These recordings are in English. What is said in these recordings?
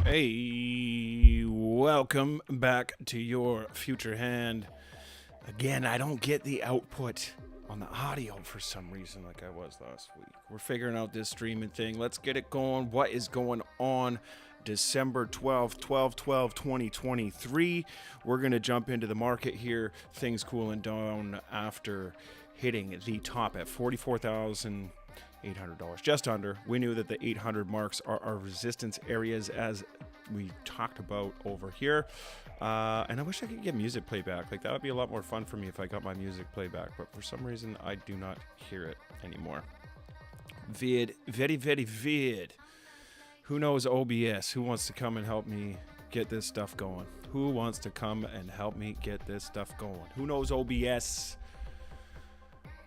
Hey, welcome back to your future hand. Again, I don't get the output on the audio for some reason like I was last week. We're figuring out this streaming thing. Let's get it going. What is going on? December 12th, 2023. We're going to jump into the market here. Things cooling down after hitting the top at $44,800, just under. We knew that the 800 marks are our resistance areas as we talked about over here. And I wish I could get music playback. Like, that would be a lot more fun for me if I got my music playback, but for some reason I do not hear it anymore. Vid, very vid. Who knows OBS? Who wants to come and help me get this stuff going? Who wants to come and help me get this stuff going? Who knows OBS?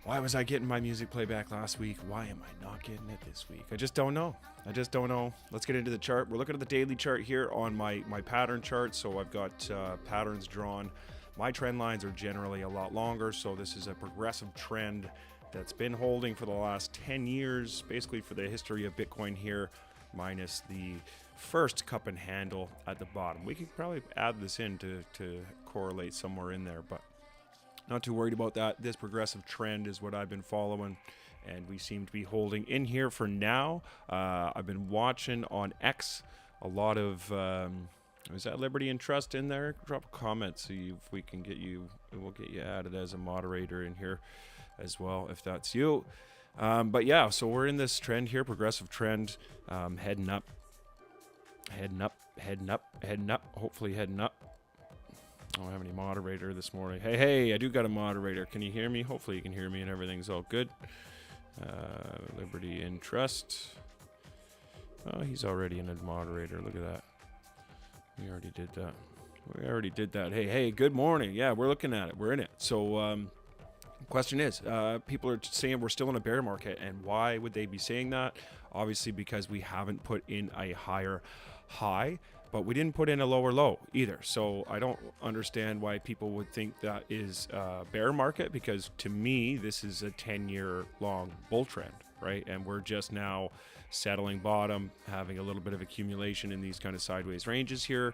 Why was I getting my music playback last week? Why am I not getting it this week? I just don't know. Let's get into the chart. We're looking at the daily chart here on my pattern chart. So I've got patterns drawn. My trend lines are generally a lot longer. So this is a progressive trend that's been holding for the last 10 years, basically for the history of Bitcoin here, minus the first cup and handle at the bottom. We could probably add this in to correlate somewhere in there, but Not too worried about that. This progressive trend is what I've been following, and we seem to be holding in here for now. I've been watching on X a lot of is that Liberty and Trust in there? Drop a comment, see if we can get you, we'll get you added as a moderator in here as well if that's you. But yeah, so we're in this trend here, progressive trend, heading up, hopefully heading up. I don't have any moderator this morning. Hey, I do got a moderator. Can you hear me? Hopefully you can hear me and everything's all good. Liberty and Trust. Oh, he's already in a moderator. Look at that. We already did that. Hey, good morning. Yeah, we're looking at it. We're in it. So, question is, people are saying we're still in a bear market, and why would they be saying that? Obviously because we haven't put in a higher high, but we didn't put in a lower low either. So I don't understand why people would think that is a bear market, because to me, this is a 10-year long bull trend, right? And we're just now settling bottom, having a little bit of accumulation in these kind of sideways ranges here,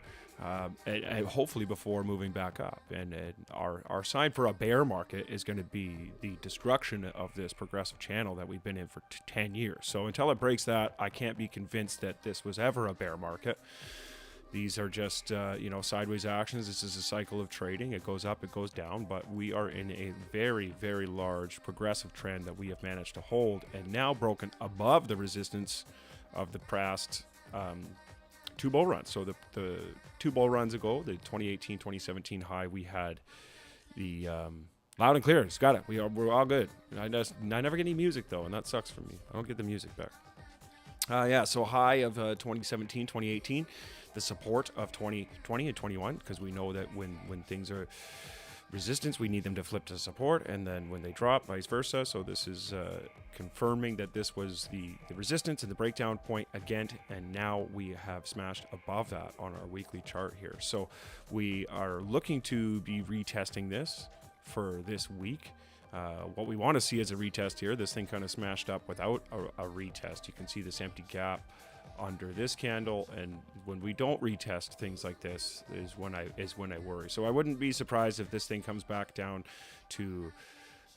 and hopefully before moving back up. And our sign for a bear market is going to be the destruction of this progressive channel that we've been in for 10 years. So until it breaks that, I can't be convinced that this was ever a bear market. These are just, sideways actions. This is a cycle of trading. It goes up, it goes down, but we are in a very, very large progressive trend that we have managed to hold, and now broken above the resistance of the past 2 bull runs. So the 2 bull runs ago, the 2018, 2017 high, we had the loud and clear. It's got it. We're all good. I never get any music though, and that sucks for me. I don't get the music back. So high of 2017, 2018. The support of 2020 and 21, because we know that when things are resistance, we need them to flip to support, and then when they drop, vice versa. So this is confirming that this was the resistance and the breakdown point again, and now we have smashed above that on our weekly chart here. So we are looking to be retesting this for this week. What we want to see is a retest here. This thing kind of smashed up without a retest. You can see this empty gap under this candle, and when we don't retest things like this is when I worry. So I wouldn't be surprised if this thing comes back down to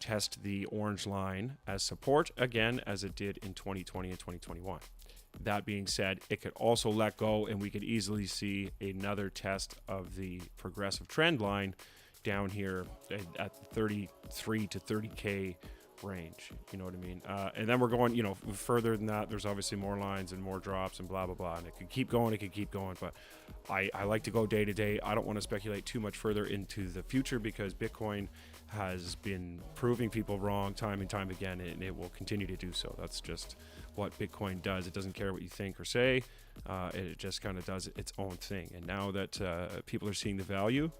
test the orange line as support again, as it did in 2020 and 2021. That being said, it could also let go, and we could easily see another test of the progressive trend line down here at 33 to 30K range, you know what I mean? And then we're going, further than that. There's obviously more lines and more drops and blah, blah, blah. And it could keep going, but I like to go day to day. I don't want to speculate too much further into the future, because Bitcoin has been proving people wrong time and time again, and it will continue to do so. That's just what Bitcoin does. It doesn't care what you think or say. It just kind of does its own thing. And now that people are seeing the value,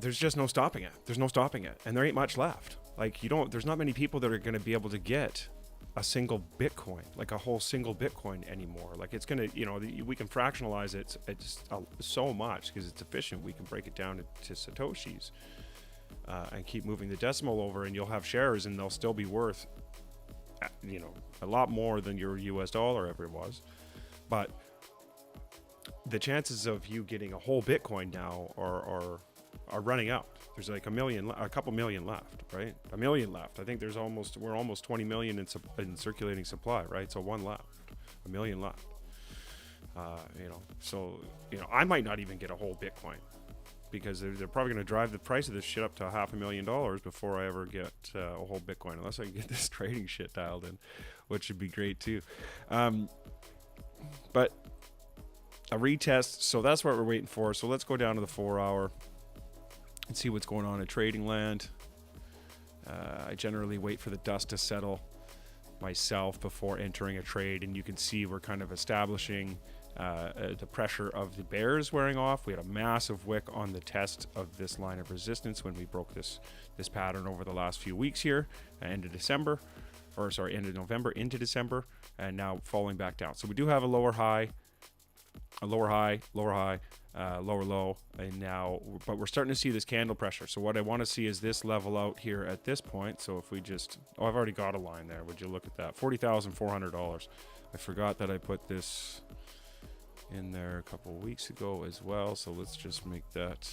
there's just no stopping it. There's no stopping it. And there ain't much left. There's not many people that are going to be able to get a single Bitcoin, like a whole single Bitcoin anymore. Like it's going to, we can fractionalize it. It's so much because it's efficient. We can break it down to Satoshis and keep moving the decimal over, and you'll have shares, and they'll still be worth, a lot more than your US dollar ever was. But the chances of you getting a whole Bitcoin now are running out. There's like a couple million left, right? A million left. I think we're almost 20 million in circulating supply, right? So one left, a million left. I might not even get a whole Bitcoin, because they're probably going to drive the price of this shit up to $500,000 before I ever get a whole Bitcoin, unless I can get this trading shit dialed in, which would be great too. But a retest, so that's what we're waiting for. So let's go down to the 4-hour and see what's going on in trading land. I generally wait for the dust to settle myself before entering a trade, and you can see we're kind of establishing the pressure of the bears wearing off. We had a massive wick on the test of this line of resistance when we broke this pattern over the last few weeks here, end of November into December, and now falling back down. So we do have a lower high, lower low, and now, but we're starting to see this candle pressure. So what I want to see is this level out here at this point. So if we just, I've already got a line there. Would you look at that? $40,400. I forgot that I put this in there a couple of weeks ago as well. So let's just make that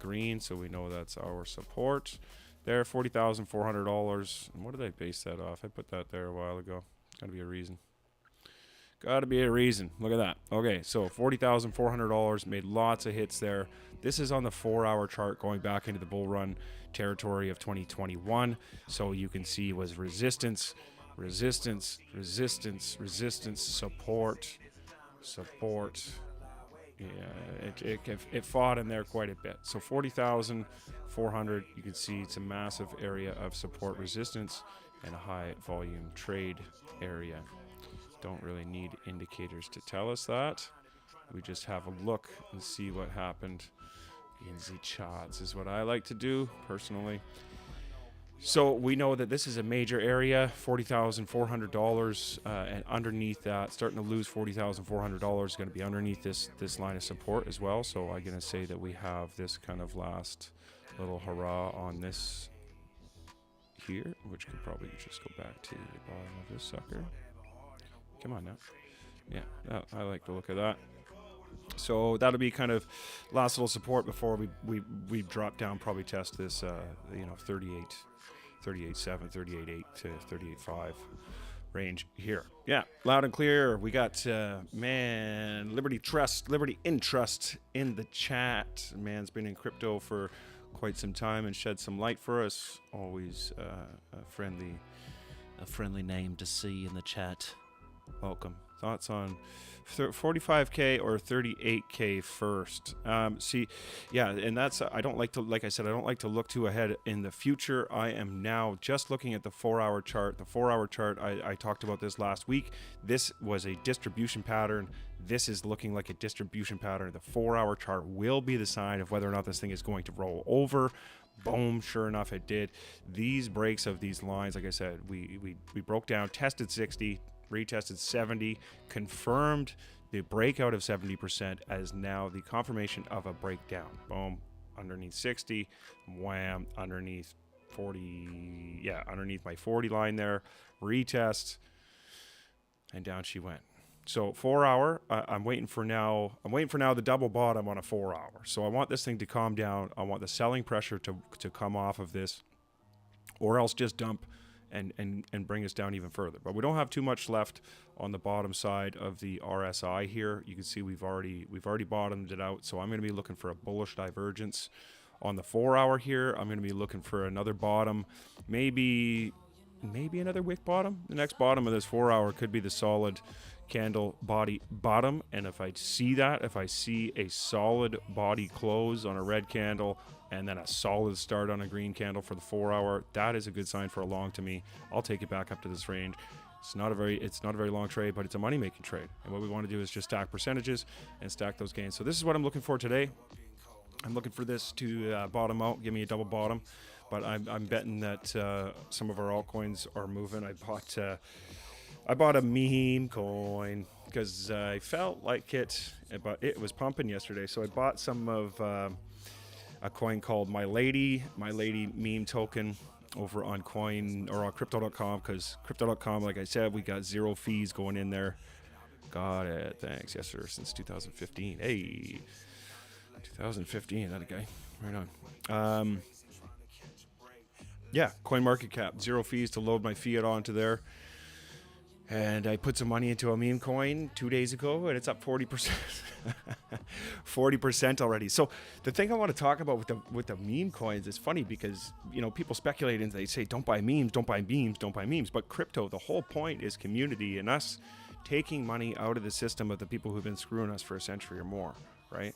green, so we know that's our support. There, $40,400. And what did I base that off? I put that there a while ago. Got to be a reason. Got to be a reason. Look at that. Okay, so $40,400. Made lots of hits there. This is on the 4-hour chart going back into the bull run territory of 2021. So you can see was resistance, resistance, resistance, resistance, support, support. Yeah, it fought in there quite a bit. So 40,400, you can see it's a massive area of support resistance and a high volume trade area. Don't really need indicators to tell us that. We just have a look and see what happened in the charts is what I like to do personally. So we know that this is a major area, $40,400, and underneath that, starting to lose $40,400 is going to be underneath this line of support as well. So I'm going to say that we have this kind of last little hurrah on this here, which could probably just go back to the bottom of this sucker. Come on now. Yeah, I like the look of that. So that'll be kind of last little support before we drop down, probably test this, 38.7, 38.8 to 38.5 range here. Yeah, loud and clear. We got, Liberty Trust in the chat. Man's been in crypto for quite some time and shed some light for us. Always a friendly name to see in the chat. Welcome. Thoughts on 45K or 38K first? And that's, I don't like to, like I said, I don't like to look too ahead in the future. I am now just looking at the 4-hour chart. The 4-hour chart, I talked about this last week. This was a distribution pattern. This is looking like a distribution pattern. The 4-hour chart will be the sign of whether or not this thing is going to roll over. Boom, sure enough, it did. These breaks of these lines, like I said, we broke down, tested 60, retested 70, confirmed the breakout of 70% as now the confirmation of a breakdown. Boom, underneath 60, wham, underneath 40, yeah, underneath my 40 line there, retest, and down she went. So 4-hour, I'm waiting for now the double bottom on a 4-hour. So I want this thing to calm down. I want the selling pressure to come off of this, or else just dump and bring us down even further. But we don't have too much left on the bottom side of the RSI here. You can see we've already bottomed it out. So I'm going to be looking for a bullish divergence on the 4-hour here. I'm going to be looking for another bottom, maybe another wick bottom. The next bottom of this 4-hour could be the solid candle body bottom, and if I see a solid body close on a red candle and then a solid start on a green candle for the 4-hour, that is a good sign for a long to me. I'll take it back up to this range. It's not a very long trade, but it's a money making trade, and what we want to do is just stack percentages and stack those gains. So this is what I'm looking for today. I'm looking for this to bottom out, give me a double bottom, but I'm betting that some of our altcoins are moving. I bought a meme coin because I felt like it, but it was pumping yesterday. So I bought some of a coin called My Lady meme token over on coin or on crypto.com, because crypto.com, like I said, we got 0 fees going in there. Got it. Thanks. Yes, sir. Since 2015. Hey, 2015. That a guy. Right on. Yeah, coin market cap, 0 fees to load my fiat onto there. And I put some money into a meme coin 2 days ago, and it's up 40%. 40% already. So the thing I want to talk about with the meme coins is funny because, people speculate and they say, don't buy memes, don't buy memes, don't buy memes. But crypto, the whole point is community and us taking money out of the system of the people who've been screwing us for a century or more, right?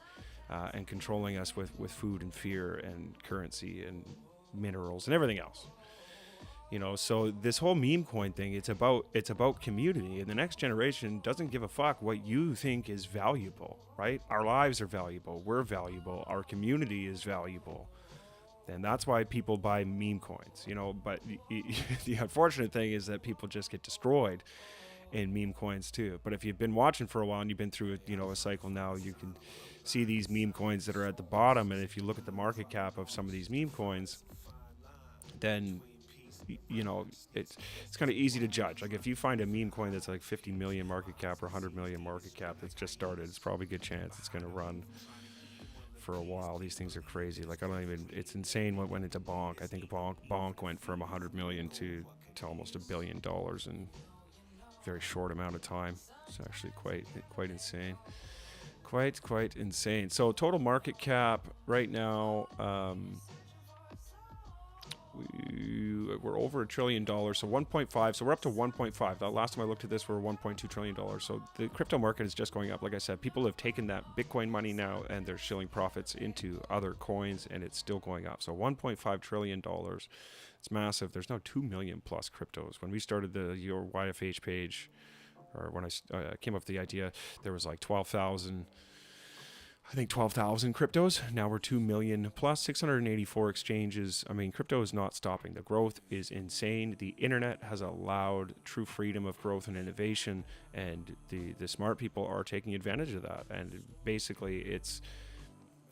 And controlling us with food and fear and currency and minerals and everything else. So this whole meme coin thing, it's about community, and the next generation doesn't give a fuck what you think is valuable, right? Our lives are valuable. We're valuable. Our community is valuable. And that's why people buy meme coins, but the unfortunate thing is that people just get destroyed in meme coins too. But if you've been watching for a while and you've been through a cycle now, you can see these meme coins that are at the bottom. And if you look at the market cap of some of these meme coins, then it's kind of easy to judge. Like if you find a meme coin that's like 50 million market cap or 100 million market cap that's just started, it's probably a good chance it's going to run for a while. These things are crazy. Like, I don't even, it's insane what went into Bonk. I think Bonk went from 100 million to almost $1 billion in a very short amount of time. It's actually quite insane. Quite insane. So total market cap right now, we're over $1 trillion, so 1.5. So we're up to 1.5. The last time I looked at this, we were $1.2 trillion. So the crypto market is just going up. Like I said, people have taken that Bitcoin money now and they're shilling profits into other coins, and it's still going up. So $1.5 trillion. It's massive. There's now 2 million plus cryptos. When we started your YFH page, or when I came up with the idea, there was like 12,000. I think 12,000 cryptos. Now we're 2 million plus, 684 exchanges. I mean, crypto is not stopping. The growth is insane. The internet has allowed true freedom of growth and innovation, and the smart people are taking advantage of that. And basically, it's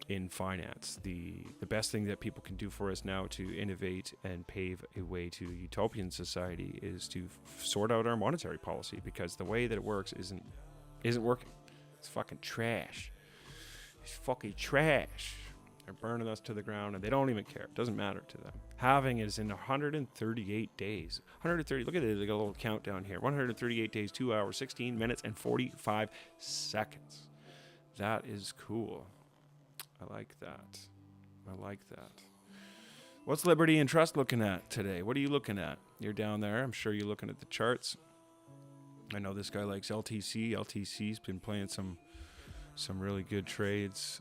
in finance. The best thing that people can do for us now to innovate and pave a way to utopian society is to sort out our monetary policy, because the way that it works isn't working. It's fucking trash. It's fucking trash. They're burning us to the ground, and they don't even care. It doesn't matter to them. Halving is in 138 days. 130. Look at it. They got a little countdown here. 138 days, 2 hours, 16 minutes, and 45 seconds. That is cool. I like that. What's Liberty and Trust looking at today? What are you looking at? You're down there. I'm sure you're looking at the charts. I know this guy likes LTC. LTC's been playing some really good trades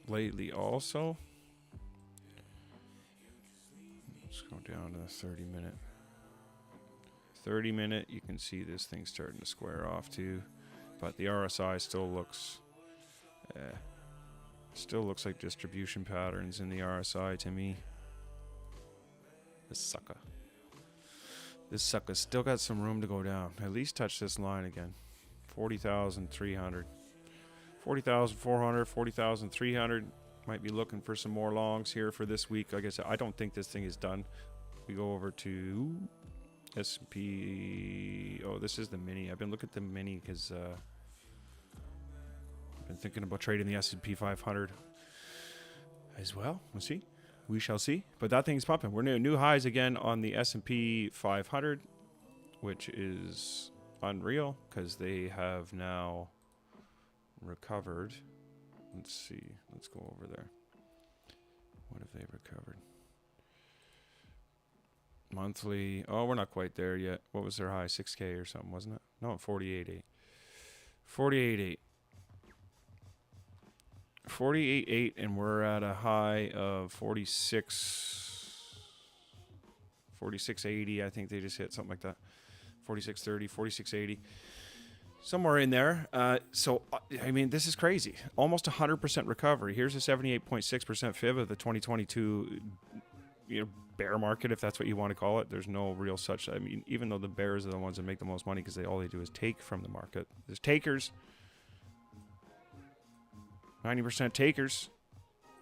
lately also. Let's go down to the 30 minute. 30 minute, you can see this thing starting to square off too, but the RSI still looks like distribution patterns in the RSI to me. This sucker still got some room to go down. At least touch this line again. 40,300. 40,400, 40,300. Might be looking for some more longs here for this week. Like I said, I don't think this thing is done. We go over to S&P. Oh, this is the mini. I've been looking at the mini because I've been thinking about trading the S&P 500 as well. We'll see. We shall see. But that thing's pumping. We're new highs again on the S&P 500, which is unreal because they have now recovered. Let's see. Let's go over there. What have they recovered? Monthly. Oh, we're not quite there yet. What was their high? 6K or something, wasn't it? No, 48.8. 48.8. 48.8, and we're at a high of 46.80. I think they just hit something like that. 46.30, 46.80. Somewhere in there. So, I mean, this is crazy. Almost 100% recovery. Here's a 78.6% fib of the 2022 bear market, if that's what you want to call it. There's no real such. I mean, even though the bears are the ones that make the most money because all they do is take from the market. There's takers. 90% takers.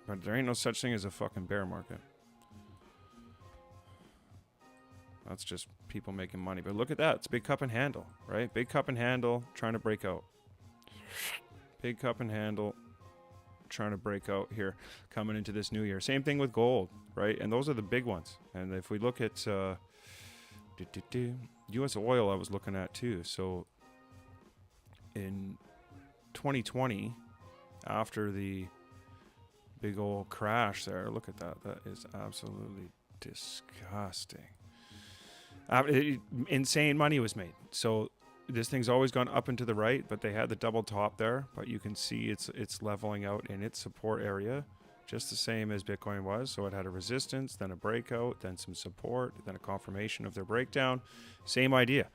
But there ain't no such thing as a fucking bear market. That's just people making money. But look at that. It's big cup and handle, right? Big cup and handle trying to break out. Big cup and handle trying to break out here coming into this new year. Same thing with gold, right? And those are the big ones. And if we look at U.S. oil, I was looking at too. So in 2020, after the big old crash there, look at that. That is absolutely disgusting. Insane money was made. So this thing's always gone up and to the right, but they had the double top there. But you can see it's leveling out in its support area, just the same as Bitcoin was. So it had a resistance, then a breakout, then some support, then a confirmation of their breakdown. Same idea.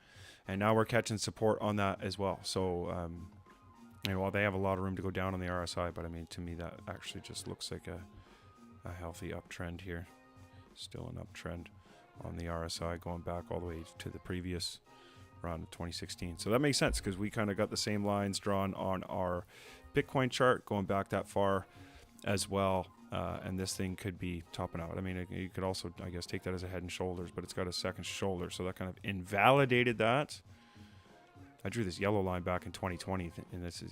And now we're catching support on that as well. So, while they have a lot of room to go down on the RSI, but I mean, to me, that actually just looks like a healthy uptrend here. Still an uptrend on the RSI going back all the way to the previous round of 2016. So that makes sense because we kind of got the same lines drawn on our Bitcoin chart going back that far as well. And this thing could be topping out. I mean, you could also, I guess, take that as a head and shoulders, but it's got a second shoulder. So that kind of invalidated that. I drew this yellow line back in 2020, and it's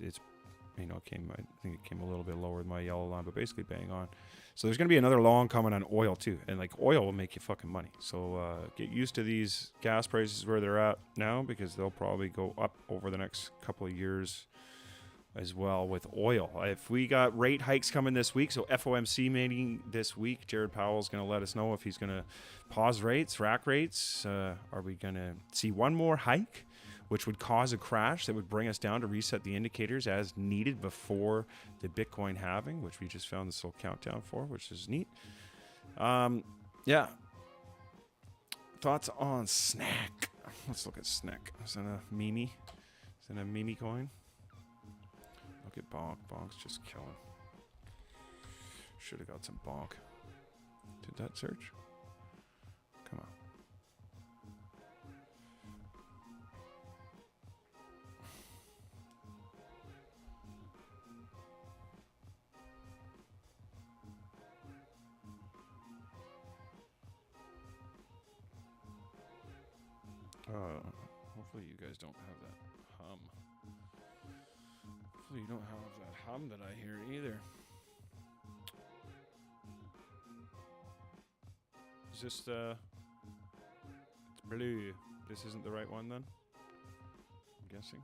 you know, I think it came a little bit lower than my yellow line, but basically bang on. So there's going to be another long coming on oil too, and like oil will make you fucking money. So get used to these gas prices where they're at now, because they'll probably go up over the next couple of years as well with oil. If we got rate hikes coming this week, so FOMC meeting this week, Jared Powell's going to let us know if he's going to pause rates, rack rates. Are we going to see one more hike, which would cause a crash that would bring us down to reset the indicators as needed before the Bitcoin halving, which we just found this little countdown for, which is neat. Yeah. Thoughts on Snack? Let's look at Snack. Is that a meme? Is that a meme coin? Look at Bonk. Bonk's just killing. Should have got some Bonk. Did that search? Come on. Hopefully you guys don't have that hum. Hopefully you don't have that hum that I hear either. Is this the... It's blue. This isn't the right one then? I'm guessing.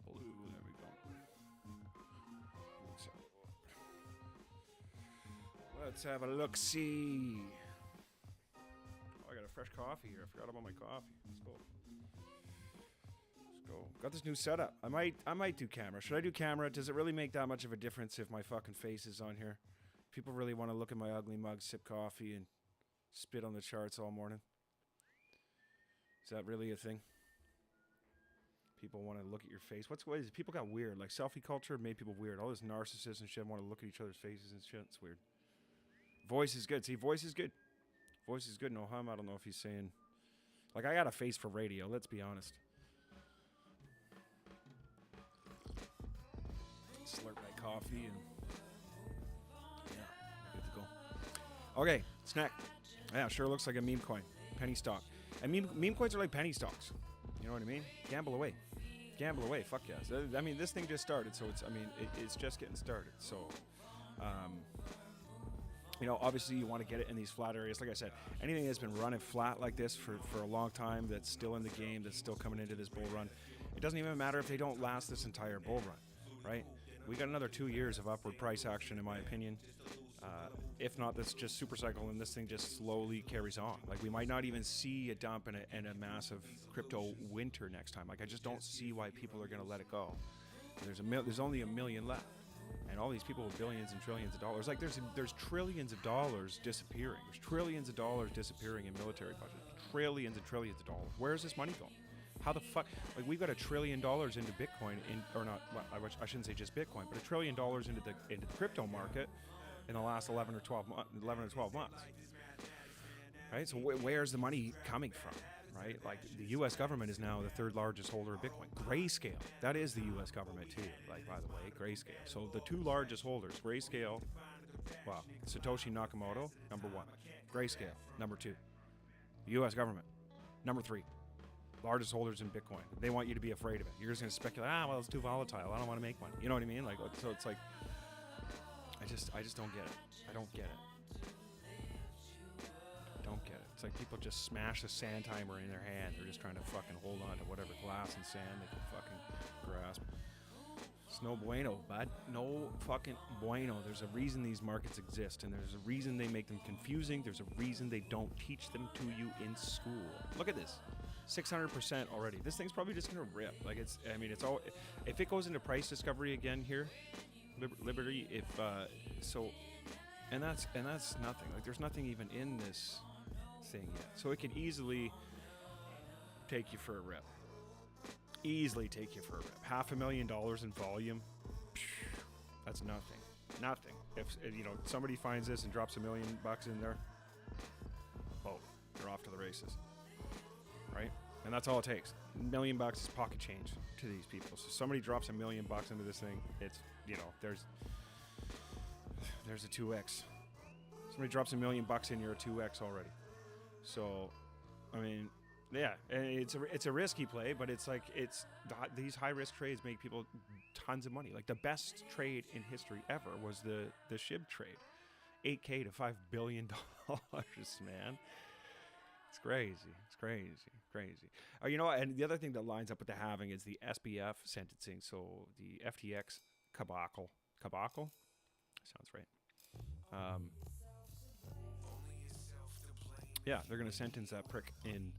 Blue, there we go. Let's have a look-see. Oh, I got a fresh coffee here. I forgot about my coffee. Let's go. Let's go. Got this new setup. I might do camera. Should I do camera? Does it really make that much of a difference if my fucking face is on here? People really want to look at my ugly mug, sip coffee, and spit on the charts all morning. Is that really a thing? People want to look at your face. What is it? People got weird. Like selfie culture made people weird. All this narcissists and shit want to look at each other's faces and shit. It's weird. Voice is good. See, voice is good. Voice is good. No hum. I don't know if he's saying... Like, I got a face for radio. Let's be honest. Slurp my coffee and... Yeah, good to go. Okay, Snack. Yeah, sure looks like a meme coin. Penny stock. And meme coins are like penny stocks. You know what I mean? Gamble away. Gamble away. Fuck yes. I mean, this thing just started, so it's... I mean, it's just getting started. So, you know, obviously you want to get it in these flat areas. Like I said, anything that's been running flat like this for a long time, that's still in the game, that's still coming into this bull run, it doesn't even matter if they don't last this entire bull run, right? We got another 2 years of upward price action, in my opinion. If not, this just super cycle, and this thing just slowly carries on. Like, we might not even see a dump and a massive crypto winter next time. Like, I just don't see why people are going to let it go. There's only a million left. And all these people with billions and trillions of dollars, like there's trillions of dollars disappearing. There's trillions of dollars disappearing in military budgets. Trillions and trillions of dollars. Where is this money going? How the fuck? Like, we've got $1 trillion into Bitcoin, or not? Well, I shouldn't say just Bitcoin, but $1 trillion into the crypto market in the last 11 or 12 months. Right. So where's the money coming from? Right? Like, the U.S. government is now the third largest holder of Bitcoin. Grayscale, that is the U.S. government too. Like, by the way, Grayscale. So the two largest holders, Grayscale, well, Satoshi Nakamoto, number 1. Grayscale, number 2. The U.S. government, number 3. Largest holders in Bitcoin. They want you to be afraid of it. You're just going to speculate, well, it's too volatile. I don't want to make money. You know what I mean? Like, so it's like, I just don't get it. I don't get it. Don't get it. It's like people just smash a sand timer in their hand. They're just trying to fucking hold on to whatever glass and sand they can fucking grasp. It's no bueno, bud. No fucking bueno. There's a reason these markets exist, and there's a reason they make them confusing. There's a reason they don't teach them to you in school. Look at this. 600% already. This thing's probably just gonna rip. Like, it's all... If it goes into price discovery again here, Liberty, and that's nothing. Like, there's nothing even in this thing yet. So it could easily take you for a rip. Easily take you for a rip. $500,000 in volume. That's nothing. Nothing. If somebody finds this and drops $1 million in there, oh, they're off to the races. Right? And that's all it takes. $1 million is pocket change to these people. So somebody drops $1 million into this thing, it's, there's a 2x. Somebody drops $1 million in, you're a 2x already. So, I mean, Yeah, and it's a risky play, but it's like these high risk trades make people tons of money. Like the best trade in history ever was the SHIB trade, $8K to $5 billion, man. It's crazy. It's crazy. You know what? And the other thing that lines up with the halving is the SBF sentencing. So the FTX cabal sounds right. Yeah, they're going to sentence that prick in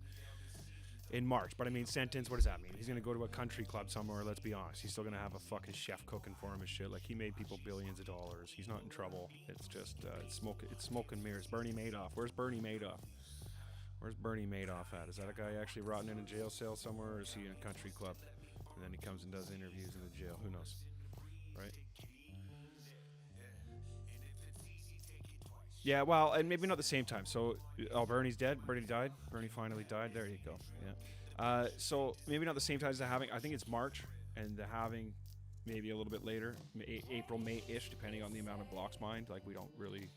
March. But I mean, sentence, what does that mean? He's going to go to a country club somewhere, let's be honest. He's still going to have a fucking chef cooking for him and shit. Like, he made people billions of dollars. He's not in trouble. It's just, it's smoke and mirrors. Bernie Madoff. Where's Bernie Madoff? Where's Bernie Madoff at? Is that a guy actually rotting in a jail cell somewhere, or is he in a country club? And then he comes and does interviews in the jail. Who knows? Right? Yeah, well, and maybe not the same time. So, Bernie's dead. Bernie died. Bernie finally died. There you go. Yeah. So maybe not the same time as the halving. I think it's March, and the halving maybe a little bit later, April, May-ish, depending on the amount of blocks mined. Like, we don't really,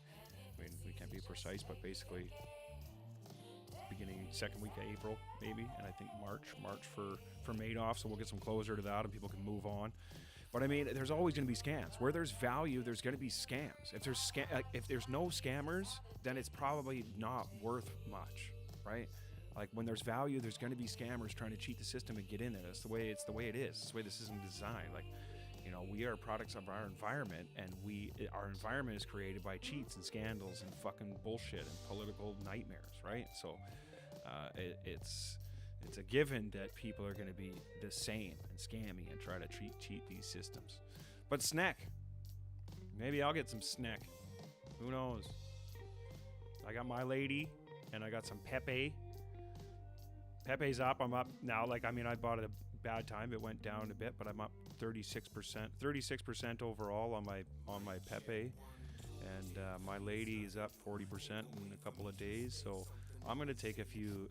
I mean, we can't be precise, but basically beginning second week of April, maybe, and I think March for Madoff. So we'll get some closure to that, and people can move on. But I mean, there's always going to be scams. Where there's value, there's going to be scams. If there's no scammers, then it's probably not worth much, right? Like, when there's value, there's going to be scammers trying to cheat the system and get in there. That's the way it is. It's the way the system is designed. Like, you know, we are products of our environment, and our environment is created by cheats and scandals and fucking bullshit and political nightmares, right? So it's a given that people are going to be the same and scammy and try to cheat these systems. But snack, maybe I'll get some snack. Who knows? I got my lady, and I got some Pepe. Pepe's up. I'm up now. Like, I mean, I bought it at a bad time. It went down a bit, but I'm up 36% overall on my Pepe, and my lady is up 40% in a couple of days. So I'm gonna take a few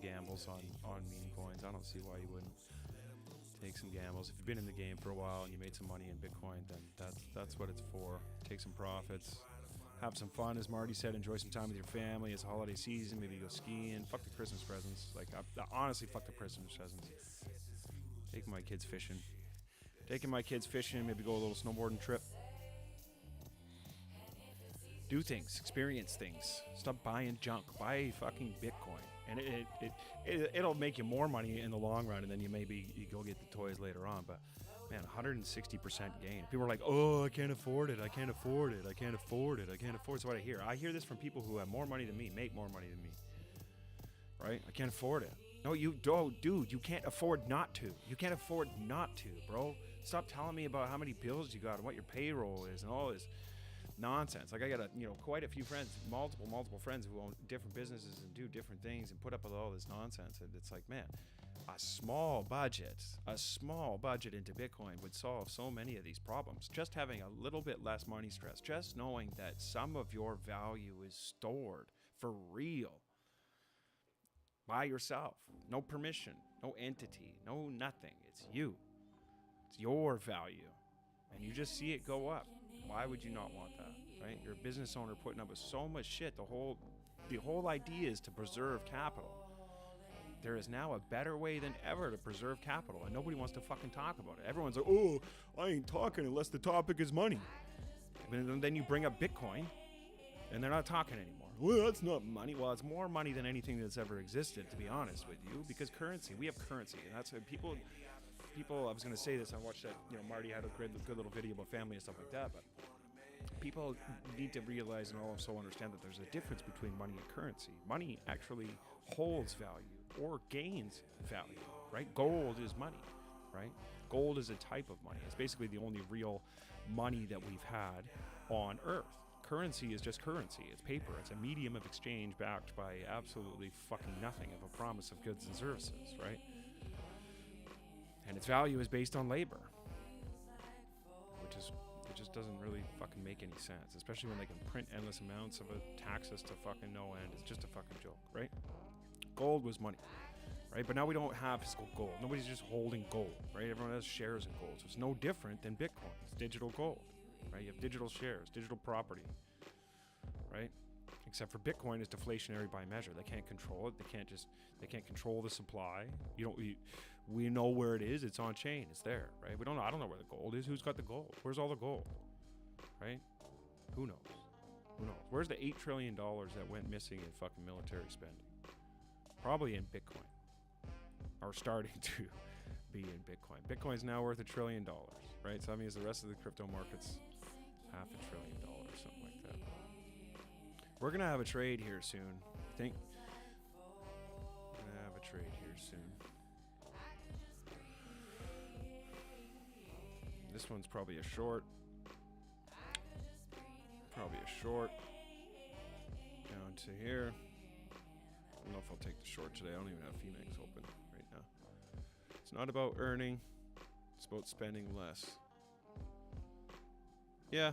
gambles on meme coins. I don't see why you wouldn't take some gambles. If you've been in the game for a while and you made some money in Bitcoin, then that's what it's for. Take some profits. Have some fun, as Marty said. Enjoy some time with your family. It's a holiday season. Maybe go skiing. Fuck the Christmas presents. Like, honestly, fuck the Christmas presents. Taking my kids fishing. Maybe go a little snowboarding trip. Do things. Experience things. Stop buying junk. Buy fucking Bitcoin. And it'll make you more money in the long run, and then you go get the toys later on. But man, 160% gain. People are like, oh, I can't afford it. That's what I hear. I hear this from people who have more money than me, make more money than me. Right? I can't afford it. No, you don't, dude. You can't afford not to. Bro. Stop telling me about how many bills you got and what your payroll is and all this nonsense. Like, I got quite a few friends, multiple friends who own different businesses and do different things and put up with all this nonsense. And it's like, man, a small budget into Bitcoin would solve so many of these problems. Just having a little bit less money stress, just knowing that some of your value is stored for real by yourself. No permission, no entity, no nothing. It's you. It's your value. And you just see it go up. Why would you not want that, right? You're a business owner putting up with so much shit. The whole idea is to preserve capital. There is now a better way than ever to preserve capital, and nobody wants to fucking talk about it. Everyone's like, oh, I ain't talking unless the topic is money. And then you bring up Bitcoin, and they're not talking anymore. Well, that's not money. Well, it's more money than anything that's ever existed, to be honest with you, because we have currency, and that's what people, I was going to say this, I watched that, Marty had a good little video about family and stuff like that, but people need to realize and also understand that there's a difference between money and currency. Money actually holds value or gains value, right? Gold is money, right? Gold is a type of money. It's basically the only real money that we've had on Earth. Currency is just currency. It's paper. It's a medium of exchange backed by absolutely fucking nothing of a promise of goods and services, right? And its value is based on labor, it just doesn't really fucking make any sense, especially when they can print endless amounts of it, tax us to fucking no end. It's just a fucking joke, right? Gold was money, right? But now we don't have physical gold. Nobody's just holding gold, right? Everyone has shares in gold, so it's no different than Bitcoin. It's digital gold, right? You have digital shares, digital property, right? except for Bitcoin is deflationary by measure. They can't control it. They can't control the supply. We know where it is. It's on chain. It's there, right? I don't know where the gold is. Who's got the gold? Where's all the gold, right? Who knows? Where's the $8 trillion that went missing in fucking military spending? Probably in Bitcoin, or starting to be in Bitcoin. Bitcoin's now worth $1 trillion, right? So that means the rest of the crypto market's $500 billion, something like that. We're gonna have a trade here soon. I think we're gonna have a trade here soon. This one's probably a short. Down to here. I don't know if I'll take the short today. I don't even have Phoenix open right now. It's not about earning. It's about spending less. Yeah.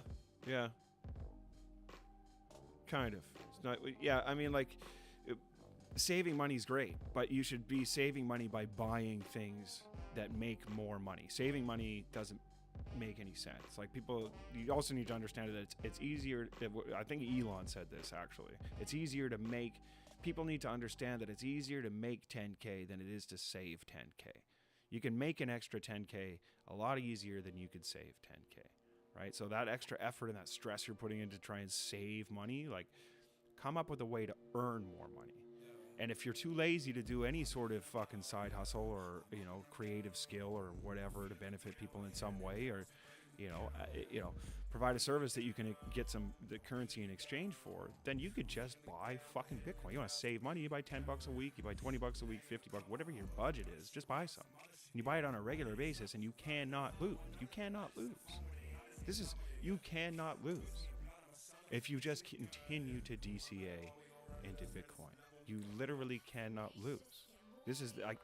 Kind of. It's not. Yeah, I mean, like, saving money is great, but you should be saving money by buying things that make more money. Saving money doesn't make any sense. Like, you also need to understand that it's easier. I think Elon said this, actually. It's easier to make. People need to understand that it's easier to make 10K than it is to save 10K. You can make an extra 10K a lot easier than you could save 10K, right? So that extra effort and that stress you're putting in to try and save money, like, come up with a way to earn more money. And if you're too lazy to do any sort of fucking side hustle or, creative skill or whatever to benefit people in some way, or, provide a service that you can get the currency in exchange for, then you could just buy fucking Bitcoin. You want to save money, you buy $10 a week, you buy $20 a week, $50, whatever your budget is, just buy some. And you buy it on a regular basis, and you cannot lose. You cannot lose. You cannot lose if you just continue to DCA into Bitcoin. You literally cannot lose. This is like,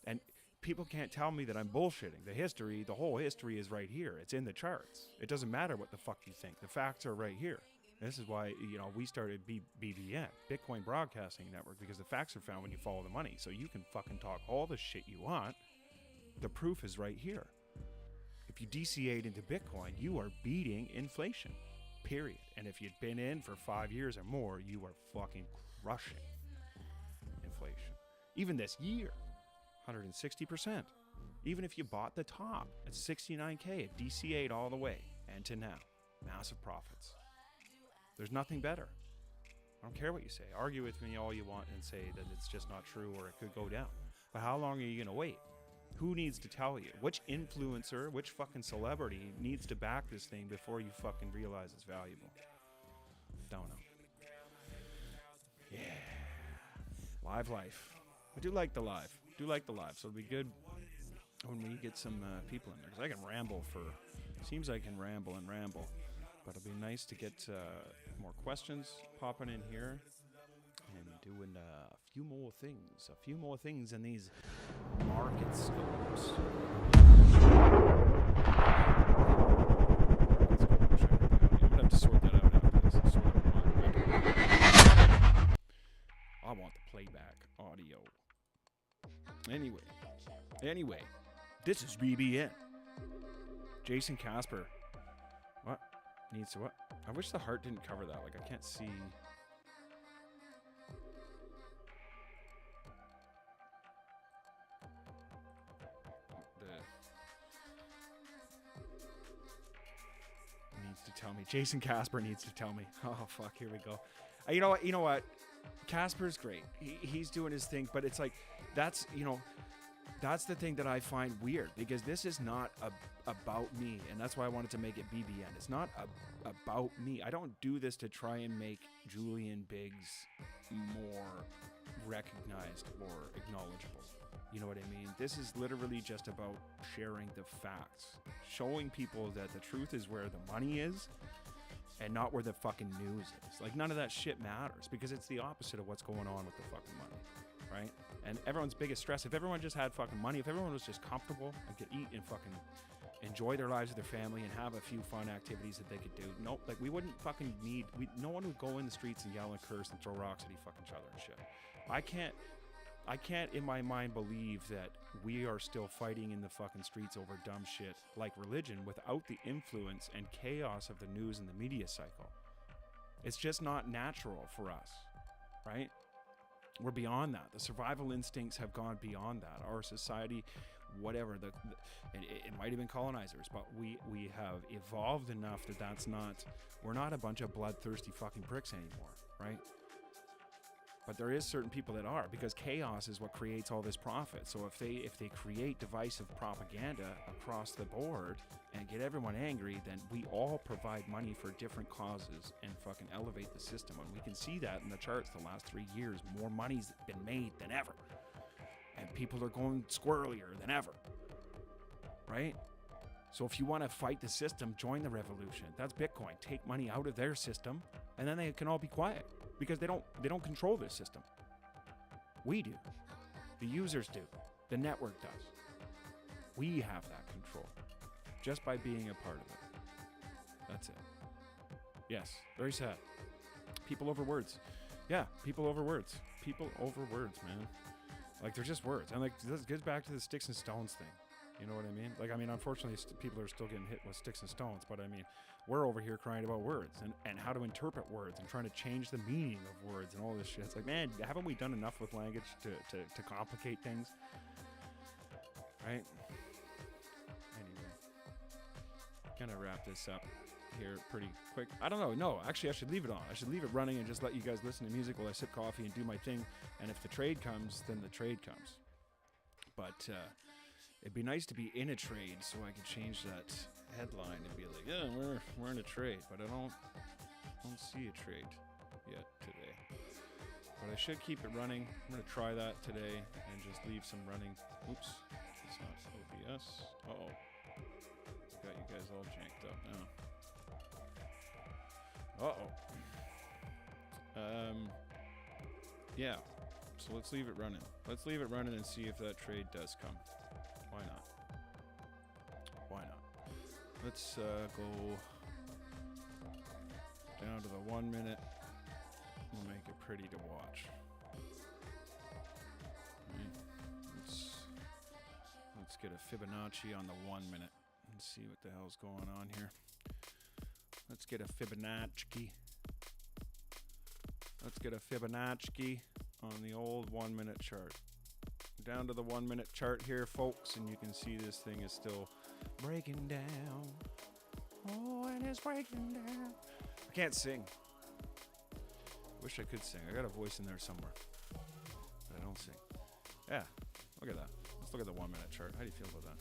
and people can't tell me that I'm bullshitting. The whole history is right here. It's in the charts. It doesn't matter what the fuck you think. The facts are right here. And this is why, we started BBN, Bitcoin Broadcasting Network, because the facts are found when you follow the money. So you can fucking talk all the shit you want. The proof is right here. If you DCA'd into Bitcoin, you are beating inflation, period. And if you'd been in for 5 years or more, you are fucking crushing inflation. Even this year, 160%. Even if you bought the top at 69K, it DCA'd all the way. And to now, massive profits. There's nothing better. I don't care what you say. Argue with me all you want and say that it's just not true or it could go down. But how long are you going to wait? Who needs to tell you? Which influencer, which fucking celebrity needs to back this thing before you fucking realize it's valuable? Don't know. Yeah. Live life. I do like the live. So it'll be good when we get some people in there. Because I can ramble seems I can ramble. But it'll be nice to get more questions popping in here. And doing a few more things in these market scopes. I'm gonna have to sort that out after this. I want the playback audio. Anyway, this is BBN. Jason Casper. What? Needs to what? I wish the heart didn't cover that. Like, I can't see. Jason Casper needs to tell me. Oh, fuck, here we go. You know what? Casper's great. He's doing his thing, but it's like, that's the thing that I find weird, because this is not about me, and that's why I wanted to make it BBN. It's not about me. I don't do this to try and make Julian Biggs more recognized or acknowledgeable. You know what I mean? This is literally just about sharing the facts, showing people that the truth is where the money is and not where the fucking news is. Like, none of that shit matters, because it's the opposite of what's going on with the fucking money, right? And everyone's biggest stress, if everyone just had fucking money, if everyone was just comfortable and could eat and fucking enjoy their lives with their family and have a few fun activities that they could do, we wouldn't fucking need, no one would go in the streets and yell and curse and throw rocks at each other and shit. I can't in my mind believe that we are still fighting in the fucking streets over dumb shit like religion without the influence and chaos of the news and the media cycle. It's just not natural for us, right? We're beyond that. The survival instincts have gone beyond that. Our society, whatever, it might have been colonizers, but we have evolved enough that we're not a bunch of bloodthirsty fucking pricks anymore, right? But there is certain people that are, because chaos is what creates all this profit. So if they create divisive propaganda across the board and get everyone angry, then we all provide money for different causes and fucking elevate the system. And we can see that in the charts the last 3 years. More money's been made than ever. And people are going squirrelier than ever. Right? So if you want to fight the system, join the revolution. That's Bitcoin. Take money out of their system, and then they can all be quiet. Because they don't control this system. We do. The users do. The network does. We have that control just by being a part of it. That's it. Yes, very sad. People over words. Yeah, people over words. People over words, man. Like, they're just words. And like, this gets back to the sticks and stones thing. You know what I mean? Like, I mean, unfortunately, people are still getting hit with sticks and stones, but I mean, we're over here crying about words and how to interpret words and trying to change the meaning of words and all this shit. It's like, man, haven't we done enough with language to complicate things? Right? Anyway, gonna wrap this up here pretty quick. I don't know. No, actually, I should leave it on. I should leave it running and just let you guys listen to music while I sip coffee and do my thing. And if the trade comes, then the trade comes. But, it'd be nice to be in a trade so I could change that headline and be like, yeah, we're in a trade, but I don't see a trade yet today. But I should keep it running. I'm going to try that today and just leave some running. Oops, it's not OBS. Uh-oh. Got you guys all janked up now. Uh-oh. Yeah, so let's leave it running. Let's leave it running and see if that trade does come. Why not? Why not? Let's go down to the 1 minute. We'll make it pretty to watch. Let's get a Fibonacci on the 1 minute and see what the hell's going on here. Let's get a Fibonacci. Let's get a Fibonacci on the old 1 minute chart. Down to the 1 minute chart here, folks, and you can see this thing is still breaking down. Oh, and it's breaking down. I can't sing. Wish I could sing. I got a voice in there somewhere, but I don't sing. Yeah, look at that. Let's look at the 1 minute chart. How do you feel about that?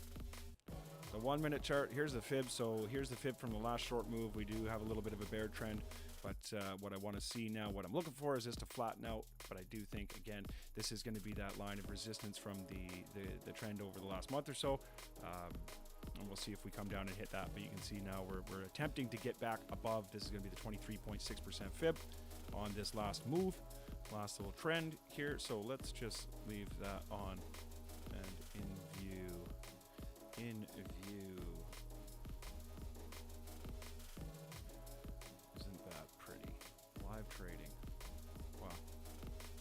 The 1 minute chart, here's the fib. So here's the fib from the last short move. We do have a little bit of a bear trend, but what I want to see now, what I'm looking for is just to flatten out. But I do think, again, this is going to be that line of resistance from the trend over the last month or so. And we'll see if we come down and hit that. But you can see now we're attempting to get back above. This is going to be the 23.6% fib on this last move, last little trend here. So let's just leave that on and in view. In view. Isn't that pretty? Live trading. Wow.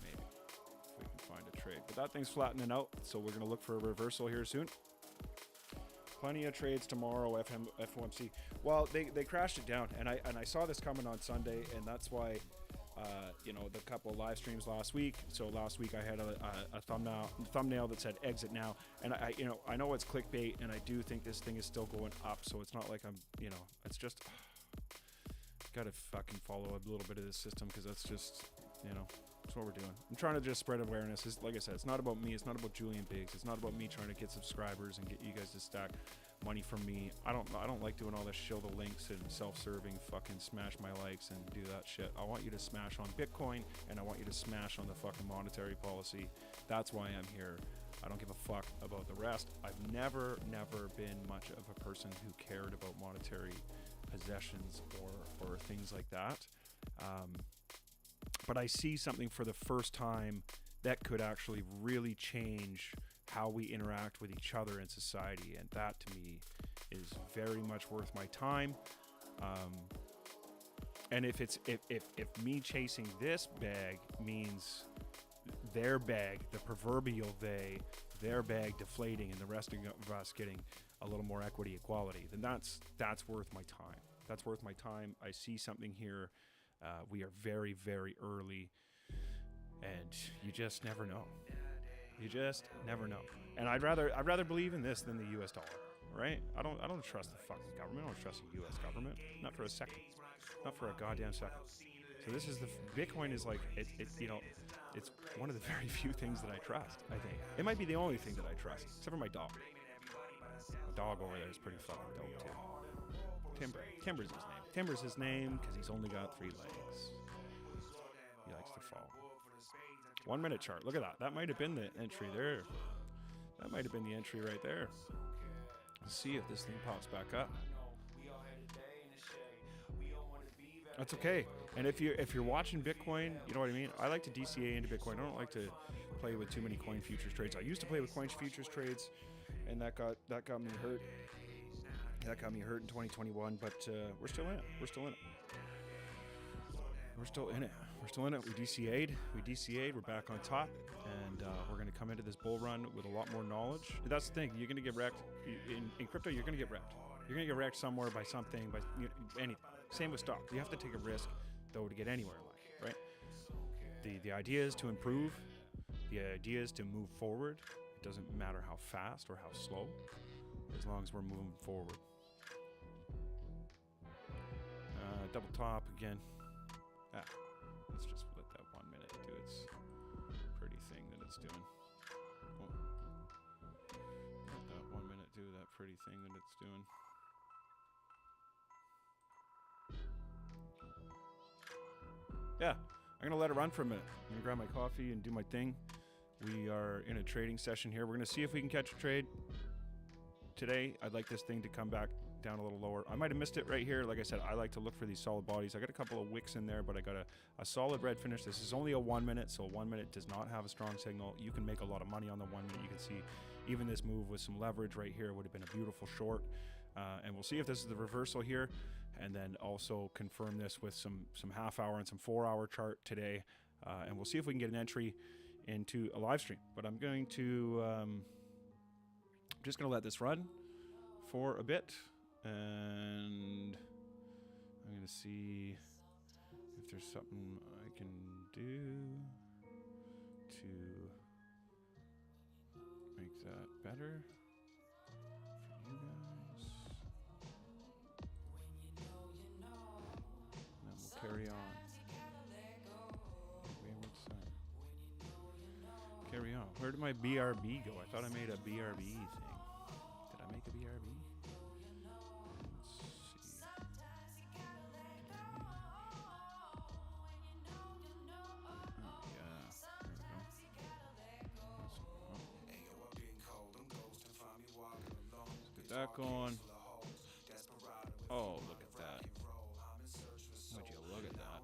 Maybe. If we can find a trade. But that thing's flattening out, so we're going to look for a reversal here soon. Plenty of trades tomorrow, FOMC. Well, they crashed it down, and I saw this coming on Sunday, and that's why, the couple of live streams last week. So last week I had a thumbnail that said exit now, and I know it's clickbait, and I do think this thing is still going up. So it's not like I'm, it's just gotta fucking follow a little bit of this system, because that's just, that's what we're doing. I'm trying to just spread awareness. It's, like I said, it's not about me. It's not about Julian Biggs. It's not about me trying to get subscribers and get you guys to stack money from me. I don't like doing all this show the links and self-serving fucking smash my likes and do that shit. I want you to smash on Bitcoin, and I want you to smash on the fucking monetary policy. That's why I'm here. I don't give a fuck about the rest. I've never been much of a person who cared about monetary possessions or things like that. But I see something for the first time that could actually really change how we interact with each other in society, and that to me is very much worth my time. And if me chasing this bag means their bag, the proverbial their bag deflating and the rest of us getting a little more equity equality, then that's worth my time. That's worth my time. I see something here We are very, very early, and you just never know. You just never know. And I'd rather believe in this than the U.S. dollar, right? I don't trust the fucking government. I don't trust the U.S. government. Not for a second. Not for a goddamn second. So this is Bitcoin is like it's one of the very few things that I trust. I think it might be the only thing that I trust, except for my dog. My dog over there is pretty fucking dope too. Timber's his name. Timber's his name because he's only got 3 legs. He likes to fall. 1 minute chart. Look at that. That might have been the entry there. That might have been the entry right there. Let's see if this thing pops back up. That's okay. And if you're watching Bitcoin, you know what I mean? I like to DCA into Bitcoin. I don't like to play with too many coin futures trades. I used to play with coin futures trades, and that got me hurt. That got me hurt in 2021, but we're still in it. We're still in it. We're still in it. We're still in it. We DCA'd. We're back on top, and we're going to come into this bull run with a lot more knowledge. That's the thing. You're going to get wrecked. In crypto, you're going to get wrecked. You're going to get wrecked somewhere by something, by anything. Same with stock. You have to take a risk, though, to get anywhere in life, right? The idea is to improve. The idea is to move forward. It doesn't matter how fast or how slow, as long as we're moving forward. Double top again. Let's just let that 1 minute do its pretty thing that it's doing. Let that 1 minute do that pretty thing that it's doing. Yeah, I'm going to let it run for a minute. I'm going to grab my coffee and do my thing. We are in a trading session here. We're going to see if we can catch a trade today. I'd like this thing to come back down a little lower. I might have missed it right here. Like I said, I like to look for these solid bodies. I got a couple of wicks in there, but I got a solid red finish. This is only a 1 minute, so 1 minute does not have a strong signal. You can make a lot of money on the 1 minute. You can see even this move with some leverage right here would have been a beautiful short. And we'll see if this is the reversal here, and then also confirm this with some half hour and some 4 hour chart today. And we'll see if we can get an entry into a live stream. But I'm going to just going to let this run for a bit, and I'm going to see if there's something I can do to make that better for you guys. And then we'll carry on. Carry on. Where did my BRB go? I thought I made a BRB thing. Did I make a BRB? Let's see. Oh, yeah. There we go. Let's get that going. Oh, look at that. Would you look at that?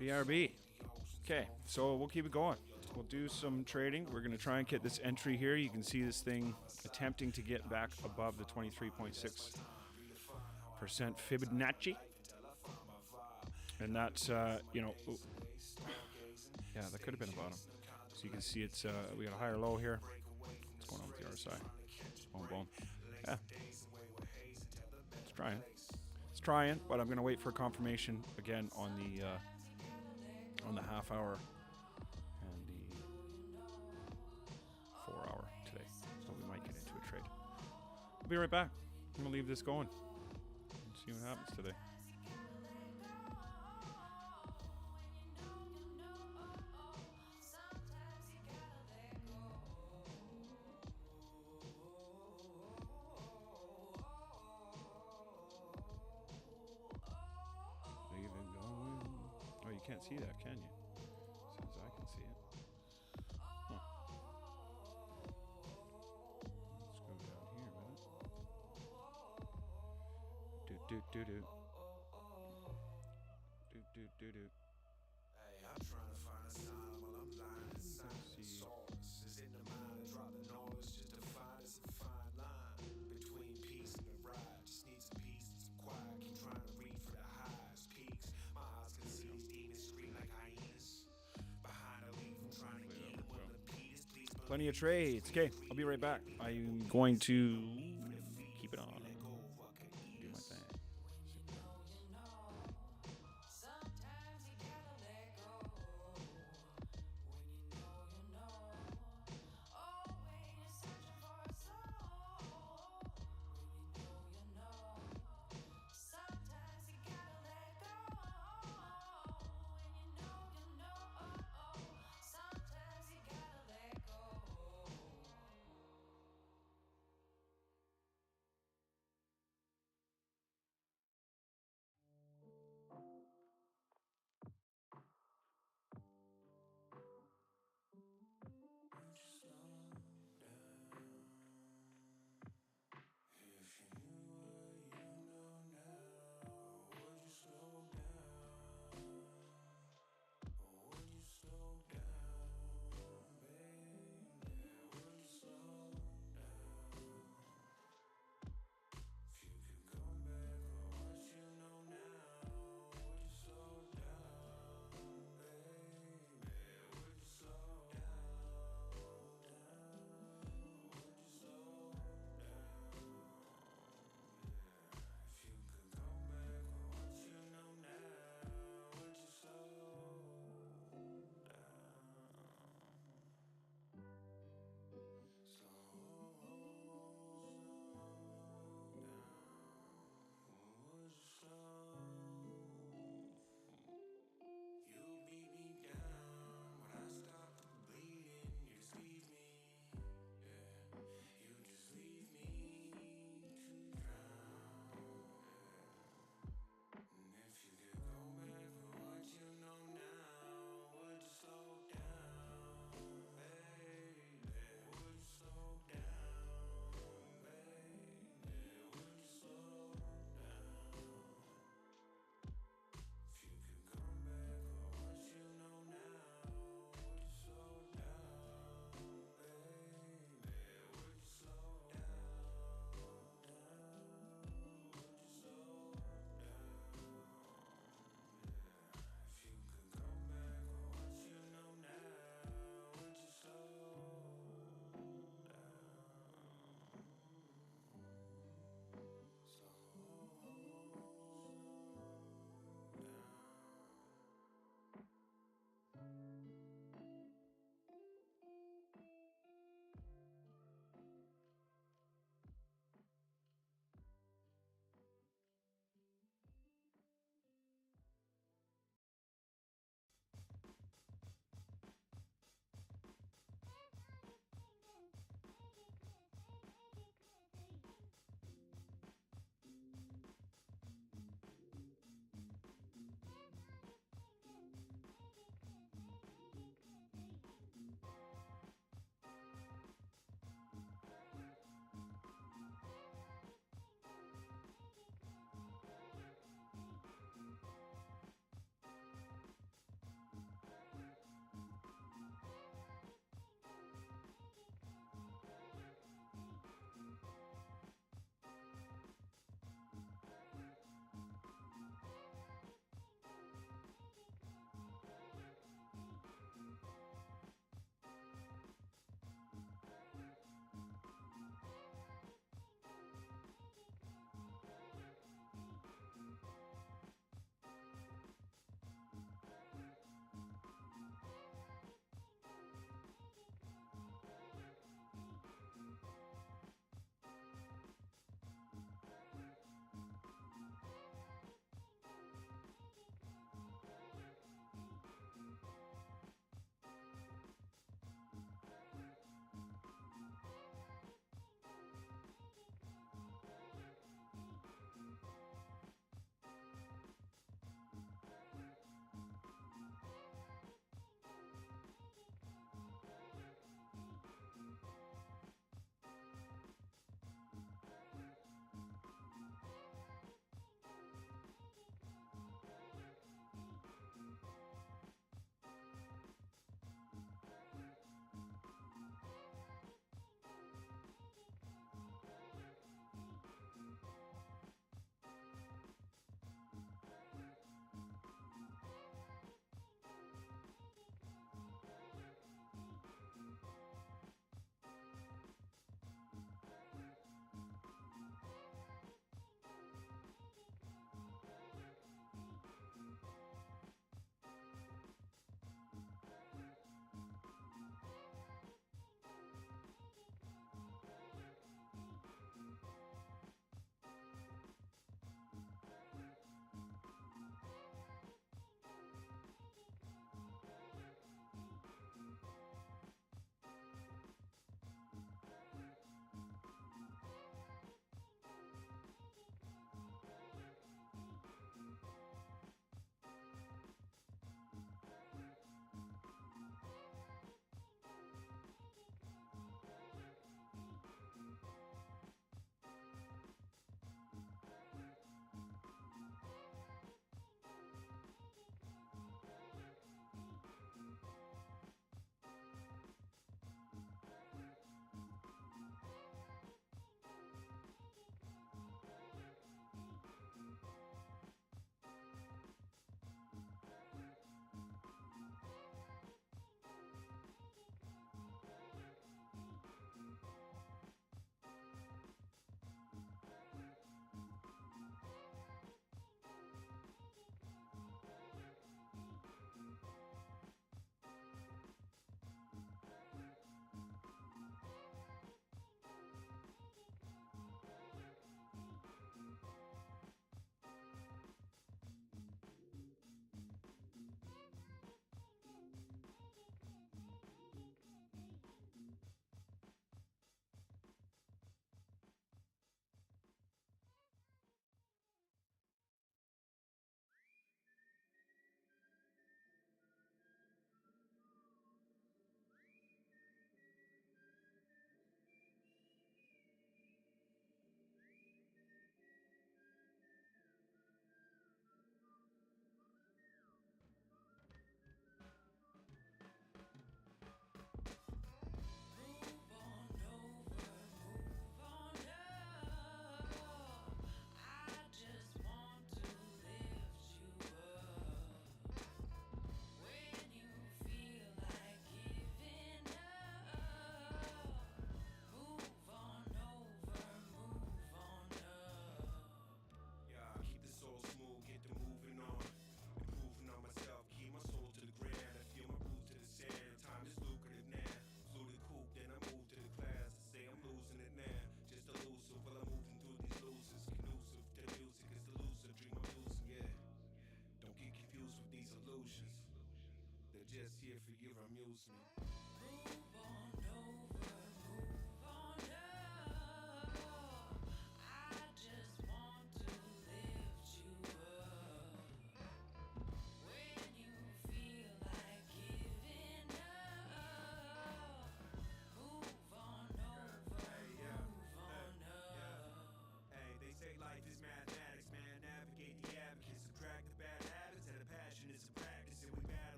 BRB. Okay, so we'll keep it going. We'll do some trading. We're going to try and get this entry here. You can see this thing attempting to get back above the 23.6% Fibonacci. And that's, yeah, that could have been a bottom. So you can see it's, we got a higher low here. What's going on with the RSI? Boom, boom. Yeah. It's trying, but I'm going to wait for confirmation again on the half hour and the 4 hour today. So we might get into a trade. I'll be right back. I'm going to leave this going and see what happens today. Oh, you can't see that, can you? Since I can see it. Huh. Let's go down here a minute. Do. Hey, I'm trying to find a sign while I'm lying inside the source. Is in the mind, drop the noise just to find us a fine line between peace and the ride. Just need some peace and some quiet. Keep trying to reach for the highest peaks. My eyes can see these demons scream like hyenas. Behind a leaf, I'm trying to get them with the peace. Plenty of trades. Okay, I'll be right back. I'm going to keep it on. Do my thing.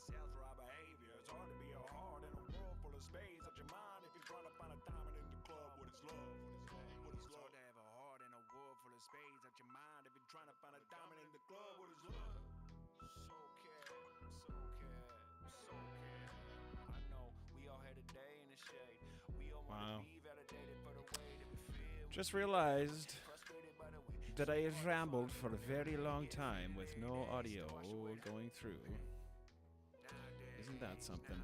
sales for our behavior. It's hard to be a heart in a world full of space. At your mind if you're trying to find a diamond in the club. What is love? What is love? It's hard to have a heart in a world full of space. At your mind if you're trying to find a diamond in the club. What is love? So care, so care, so care. I know we all had a day in the shade. We all want to be validated for the way that we feel. Just realized that I have rambled for a very long time with no audio going through. Isn't that something?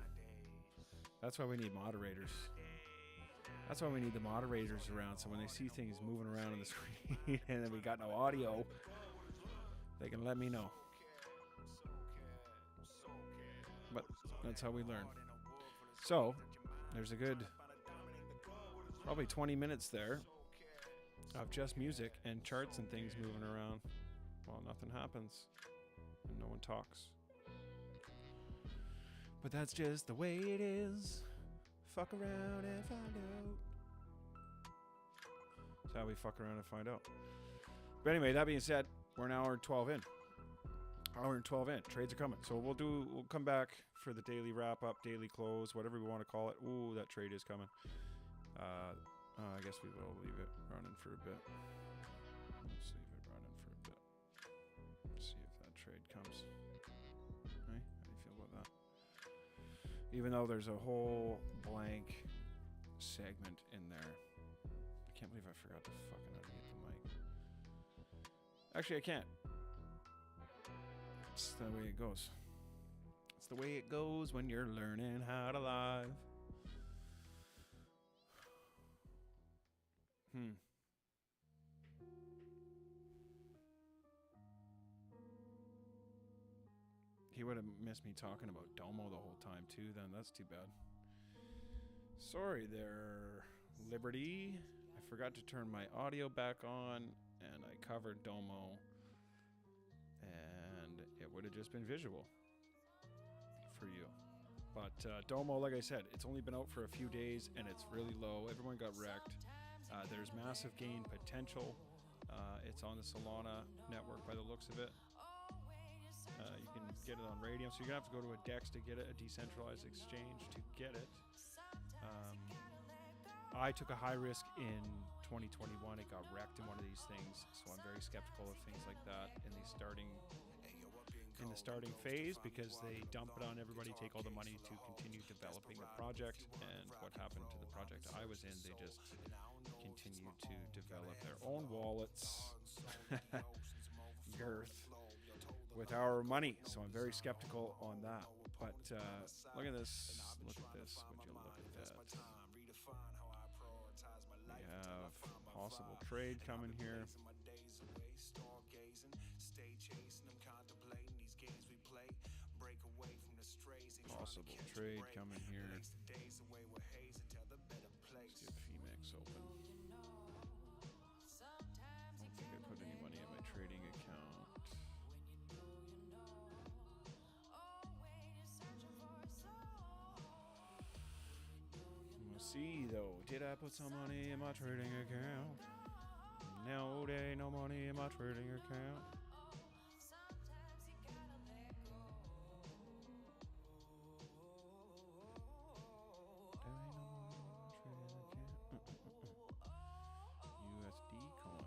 That's why we need moderators. That's why we need the moderators around, so when they see things moving around on the screen and then we got no audio, they can let me know. But that's how we learn. So, there's a good probably 20 minutes there of just music and charts and things moving around while nothing happens and no one talks. But that's just the way it is. Fuck around and find out. That's how we fuck around and find out. But anyway, that being said, we're an hour and 12 in. Hour and 12 in. Trades are coming. So we'll come back for the daily wrap up, daily close, whatever we want to call it. Ooh, that trade is coming. I guess we will leave it running for a bit. Let's leave it running for a bit. Let's see if that trade comes. Hey, how do you feel about that? Even though there's a whole blank segment in there. I can't believe I forgot to fucking unmute the mic. Actually, I can't. It's the way it goes. It's the way it goes when you're learning how to live. He would have missed me talking about Domo the whole time too, then that's too bad. Sorry there, Liberty. I forgot to turn my audio back on and I covered Domo and it would have just been visual for you. But Domo, like I said, it's only been out for a few days and it's really low. Everyone got wrecked. There's massive gain potential. It's on the Solana network by the looks of it. You can get it on Radium, so you're going to have to go to a DEX to get it, a decentralized exchange to get it. I took a high risk in 2021. It got wrecked in one of these things, so I'm very skeptical of things like that in the starting phase because they dump it on everybody, take all the money to continue developing the project, and what happened to the project I was in, they just continue to develop their own wallets girth with our money, so I'm very skeptical on that. But look at this, would you look at that? We have possible trade coming here. Possible trade coming here. Let's get Femex open. I don't think I put any money in my trading account. We'll see though. Did I put some money in my trading account? No, there ain't no money in my trading account. USD coin.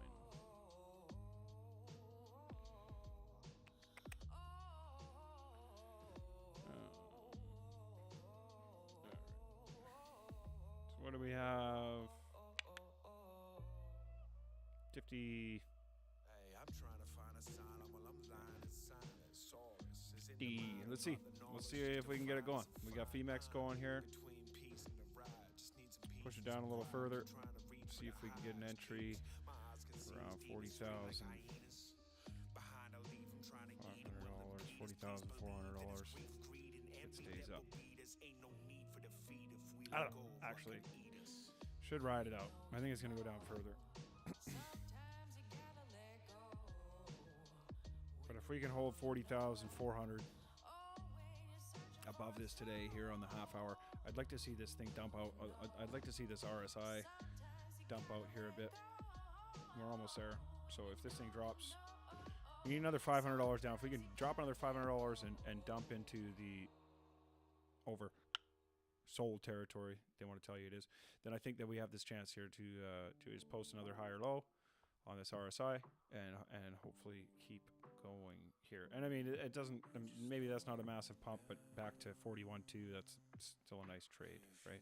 So what do we have? 50. Let's see. Let's see if we can get it going. We got Femex going here. Push it down a little further. See if we can get an entry around 40,000. $500, $40,400. It stays up. I don't know. Actually, should ride it out. I think it's going to go down further. But if we can hold 40,400 above this today here on the half hour, I'd like to see this thing dump out. I'd like to see this RSI dump out here a bit. We're almost there. So if this thing drops, we need another $500 down. If we can drop another $500 and dump into the over sold territory, they want to tell you it is, then I think that we have this chance here to just post another higher low on this RSI and hopefully keep going here. And I mean, it doesn't, maybe that's not a massive pump, but back to 41.2, that's still a nice trade, right?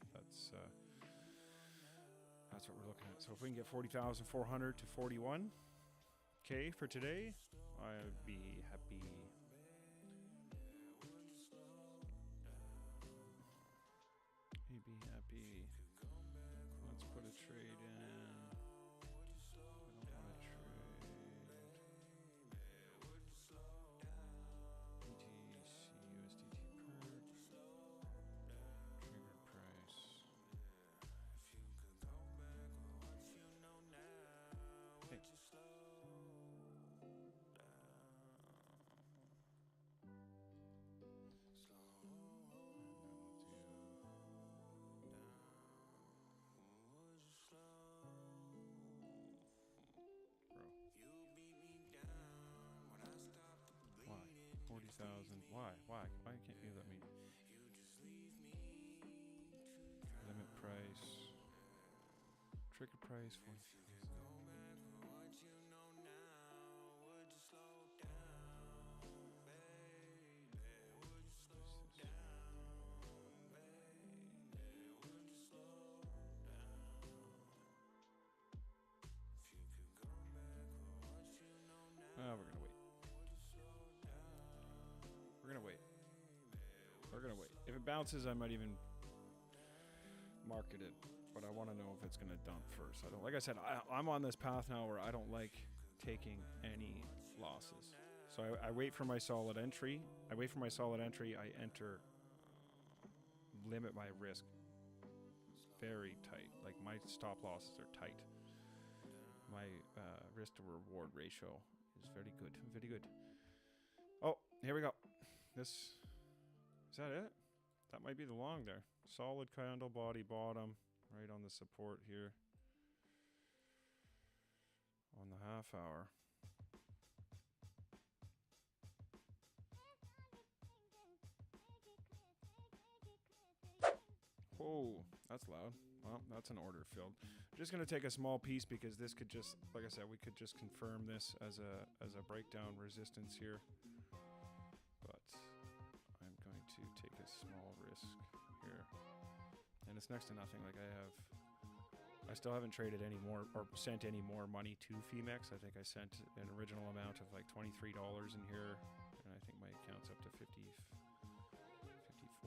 That's what we're looking at. So if we can get 40,400 to 41K for today, I'd be happy. I'd be happy. Let's put a trade in. I don't want to trade. BTC, USDT perk. Trigger price. Hey. Why? 40,000. Why? Why can't you let me? Limit price. Trigger price. 40,000. We're gonna wait. We're gonna wait. We're gonna wait. If it bounces, I might even market it, but I want to know if it's gonna dump first. I don't. Like I said, I'm on this path now where I don't like taking any losses. So I wait for my solid entry. I enter. Limit my risk very tight. Like my stop losses are tight. My risk to reward ratio is very good. Very good. Oh, here we go. Is that it? That might be the long there. Solid candle body bottom right on the support here on the half hour. Oh, that's loud. Well, that's an order filled. I'm just going to take a small piece because this could just, like I said, we could just confirm this as a breakdown resistance here. But I'm going to take a small risk here. And it's next to nothing. Like I still haven't traded any more or sent any more money to Femex. I think I sent an original amount of like $23 in here. And I think my account's up to $54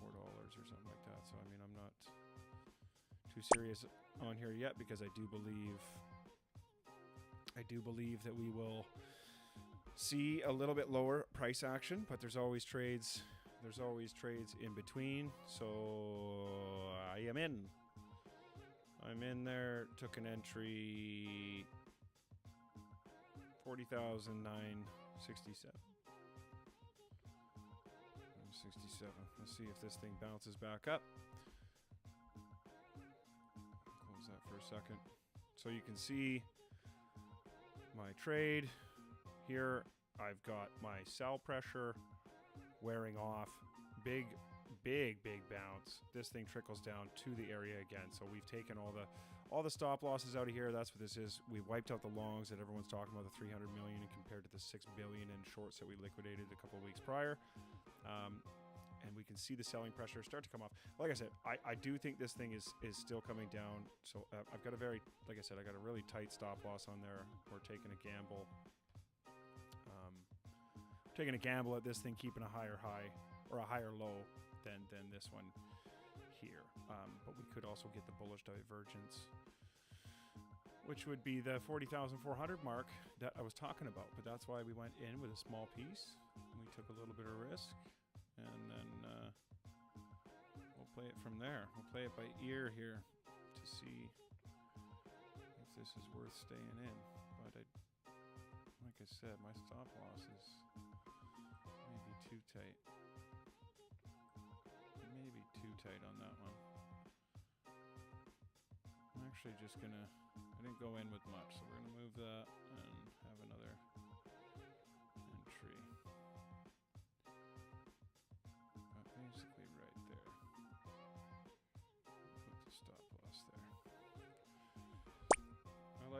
or something like that. So I mean, I'm not too serious on here yet because I do believe that we will see a little bit lower price action, but there's always trades in between. So I'm in there, took an entry 40,967. 67. Let's see if this thing bounces back up. Close that for a second. So you can see my trade here. I've got my sell pressure wearing off. Big bounce. This thing trickles down to the area again. So we've taken all the stop losses out of here. That's what this is. We wiped out the longs that everyone's talking about, the 300 million, and compared to the 6 billion in shorts that we liquidated a couple of weeks prior. And we can see the selling pressure start to come off. Like I said, I do think this thing is still coming down. So I've got I got a really tight stop loss on there. We're taking a gamble. Taking a gamble at this thing, keeping a higher high or a higher low than this one here. But we could also get the bullish divergence, which would be the 40,400 mark that I was talking about. But that's why we went in with a small piece. We took a little bit of risk, and then we'll play it from there. We'll play it by ear here to see if this is worth staying in. But like I said, my stop loss is maybe too tight. Maybe too tight on that one. I'm actually just gonna, I didn't go in with much, so we're gonna move that and have another entry. Basically right there.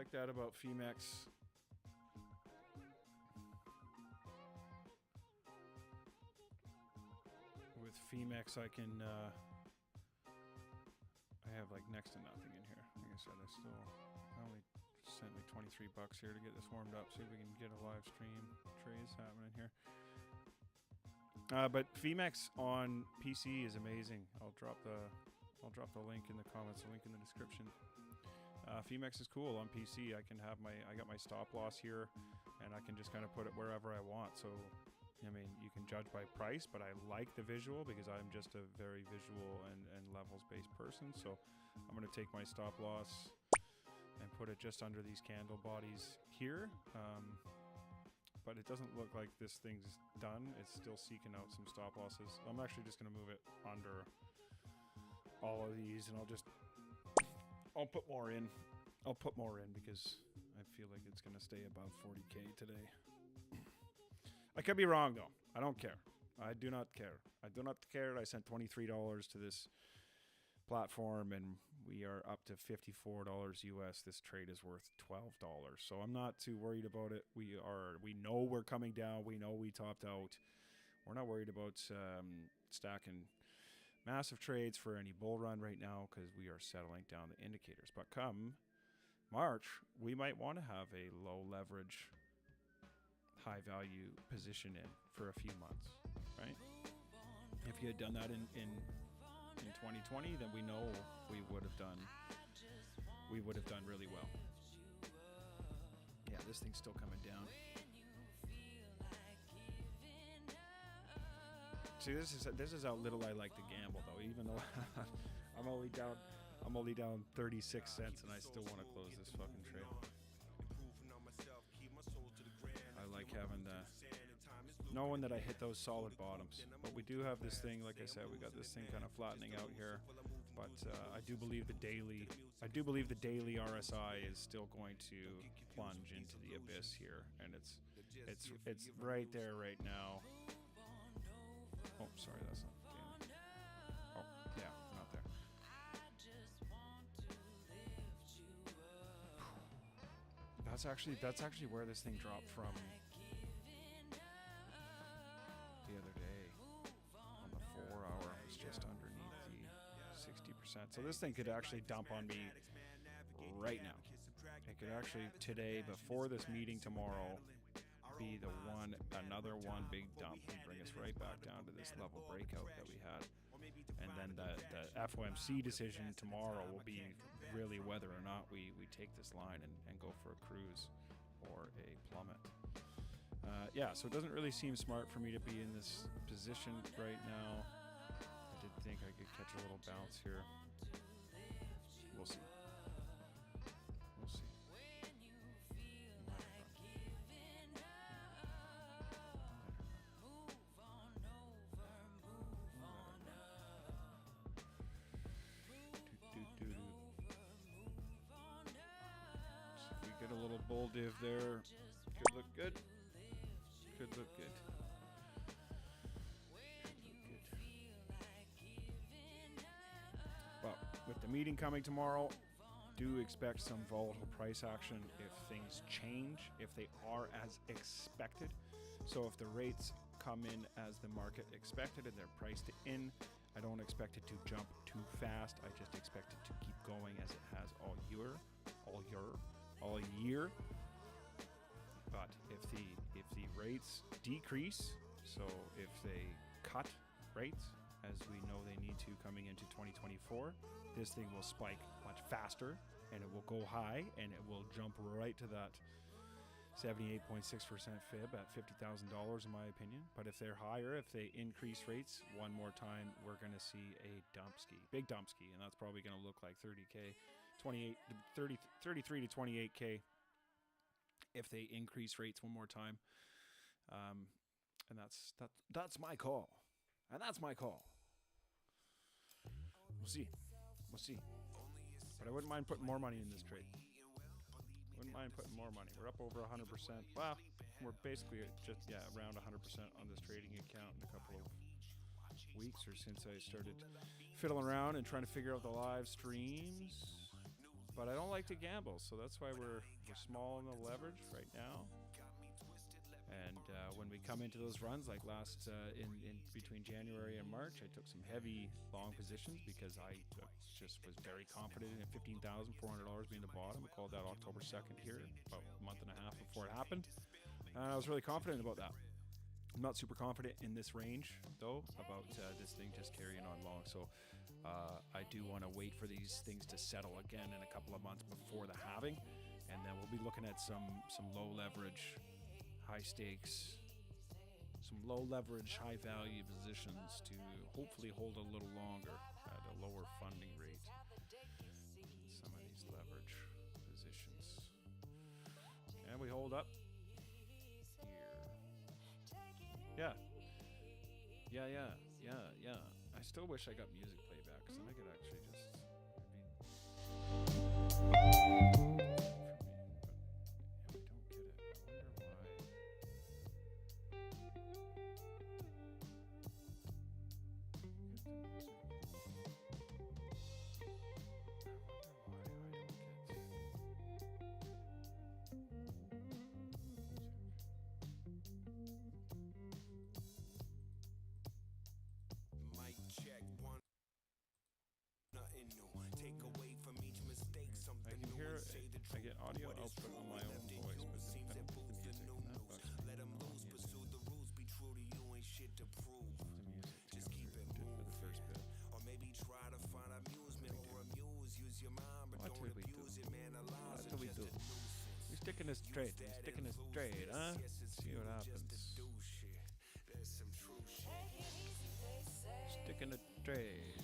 like that about Femex. With Femex, I can, I have like next to nothing in here. Like I said, I only sent me $23 here to get this warmed up. See if we can get a live stream trades happening here. But Femex on PC is amazing. I'll drop the link in the comments, the link in the description. Femex is cool on PC. I got my stop loss here, and I can just kind of put it wherever I want. So, I mean, you can judge by price, but I like the visual because I'm just a very visual and levels-based person. So I'm going to take my stop loss and put it just under these candle bodies here. But it doesn't look like this thing's done. It's still seeking out some stop losses. I'm actually just going to move it under all of these, and I'll put more in. I'll put more in because I feel like it's going to stay above 40K today. I could be wrong, though. I don't care. I do not care. I do not care. I sent $23 to this platform, and we are up to $54 US. This trade is worth $12, so I'm not too worried about it. We know we're coming down. We know we topped out. We're not worried about stacking massive trades for any bull run right now because we are settling down the indicators. But come March, we might want to have a low leverage, high value position in for a few months, right? If you had done that in 2020, then we know we would have done really well. Yeah, this thing's still coming down. See, this is how little I like to gamble, though. Even though I'm only down 36 cents, and I still want to close this fucking trade. I like having knowing that I hit those solid bottoms. But we do have this thing, like I said, we got this thing kind of flattening out here. But I do believe the daily RSI is still going to plunge into the abyss here, and it's right there right now. Oh, sorry, that's not daily. Oh, yeah, not there. That's actually where this thing dropped from the other day. On the 4 hour, it was just underneath the 60%. So this thing could actually dump on me right now. It could actually today, before this meeting tomorrow, be another one big dump and bring us right back down to this level breakout that we had. And then the FOMC decision tomorrow will be really whether or not we take this line and go for a cruise or a plummet. Yeah, so it doesn't really seem smart for me to be in this position right now. I did think I could catch a little bounce here. We'll see. We'll see. So if we get a little bull div there, could look good. Could look good. Well, with the meeting coming tomorrow, do expect some volatile price action if things change, if they are as expected. So if the rates come in as the market expected and they're priced in, I don't expect it to jump too fast. I just expect it to keep going as it has all year. But if the rates decrease, so if they cut rates, as we know they need to coming into 2024, this thing will spike much faster, and it will go high, and it will jump right to that 78.6% fib at $50,000 in my opinion. But if they're higher, if they increase rates one more time, we're going to see a big dump ski, and that's probably going to look like 33 to 28K if they increase rates one more time. And that's my call. And that's my call. We'll see. But I wouldn't mind putting more money in this trade. Wouldn't mind putting more money. We're up over 100%. Well, we're basically just, around 100% on this trading account in a couple of weeks or since I started fiddling around and trying to figure out the live streams. but I don't like to gamble, so that's why we're small on the leverage right now. And when we come into those runs, like last in between January and March, I took some heavy long positions because I just was very confident in $15,400 being the bottom. I called that October 2nd here, about a month and a half before it happened. And I was really confident about that. I'm not super confident in this range, though, about this thing just carrying on long. So I do want to wait for these things to settle again in a couple of months before the halving. And then we'll be looking at some low leverage, high stakes, some low leverage, high value positions to hopefully hold a little longer at a lower funding rate. Some of these leverage positions. And we hold up here. Yeah. I still wish I got music playback because then I could actually just. I can hear it. I get audio output on my own voice, but then I don't put the music in that box. Let them lose, pursue the rules, be true to you, ain't shit to prove. Just keep it moving. For the first bit. Or maybe try to find amusement or amuse, use your mind, but don't abuse it, man. What do we do? We sticking this straight. We sticking this straight, huh? See what happens. Sticking it straight.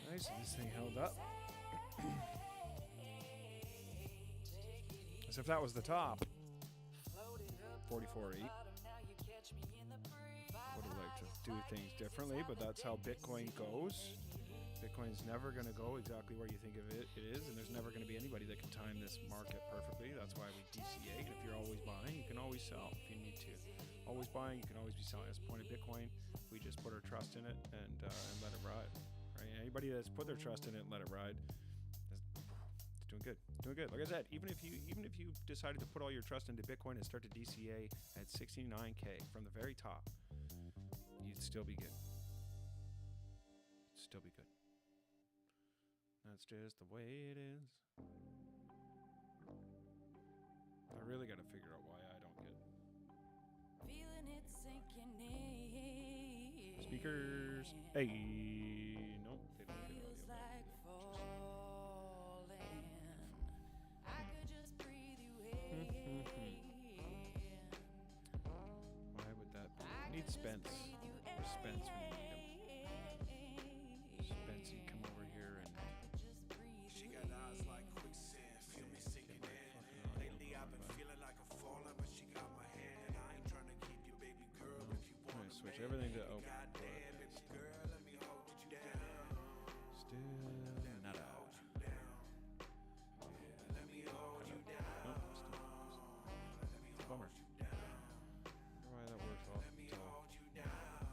Nice, this thing held up. As if that was the top. 44.8. Would have liked to do things differently, but that's how Bitcoin goes. Bitcoin's never going to go exactly where you think of it is, and there's never going to be anybody that can time this market perfectly. That's why we DCA. And if you're always buying, you can always sell if you need to. Always buying, you can always be selling. That's the point of Bitcoin. We just put our trust in it and let it ride. Right? Anybody that's put their trust in it and let it ride, it's doing good. Doing good. Like I said, even if you decided to put all your trust into Bitcoin and start to DCA at 69K from the very top, you'd still be good. Still be good. That's just the way it is. I really got to figure out why I don't get feeling it sinking in. Speakers. Hey, nope, they don't get Feels audio. like falling. I could just breathe you in. Why would that be? I need Spence. Or Spence when you need him. Spence, you come over here and she got eyes like quicksand, feel me sinking in. Lately I've been feeling like a falling, but she got my hand, and I ain't trying to keep you, baby girl. If you want to switch everything to open. Goddamn, baby girl, let me hold you down. Still nada. Let me hold you down. Nope, still. Bummer. Wonder why that works all. Let me hold you down.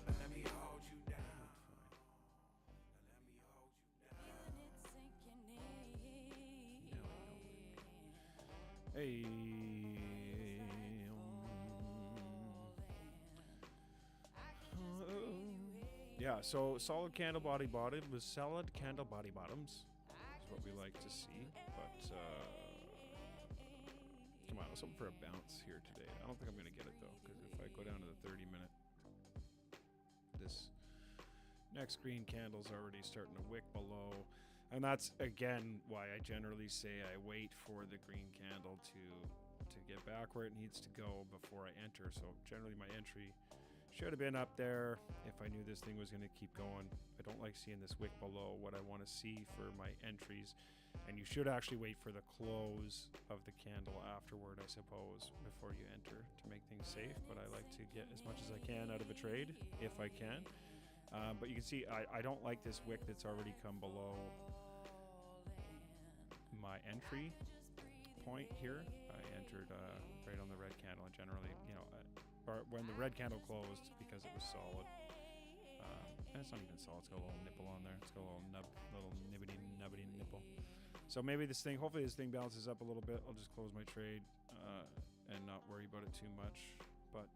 Let me hold you down. Let me hold you down. Feeling it sinking in. Hey. Yeah, so solid candle body bottom was solid candle body bottoms is what we like to see, but come on, I was hoping for a bounce here today. I don't think I'm going to get it though, because if I go down to the 30-minute, this next green candle's already starting to wick below, and that's again why I generally say I wait for the green candle to get back where it needs to go before I enter. So generally my entry should have been up there if I knew this thing was going to keep going. I don't like seeing this wick below what I want to see for my entries. And you should actually wait for the close of the candle afterward, I suppose, before you enter to make things safe. But I like to get as much as I can out of a trade, if I can. But you can see I don't like this wick that's already come below my entry point here. I entered right on the red candle, and generally, or when the red candle closed, because it was solid, It's not even solid. It's got a little nipple on there. It's got a little little nubbity nipple. So maybe this thing, hopefully this thing bounces up a little bit. I'll just close my trade and not worry about it too much. But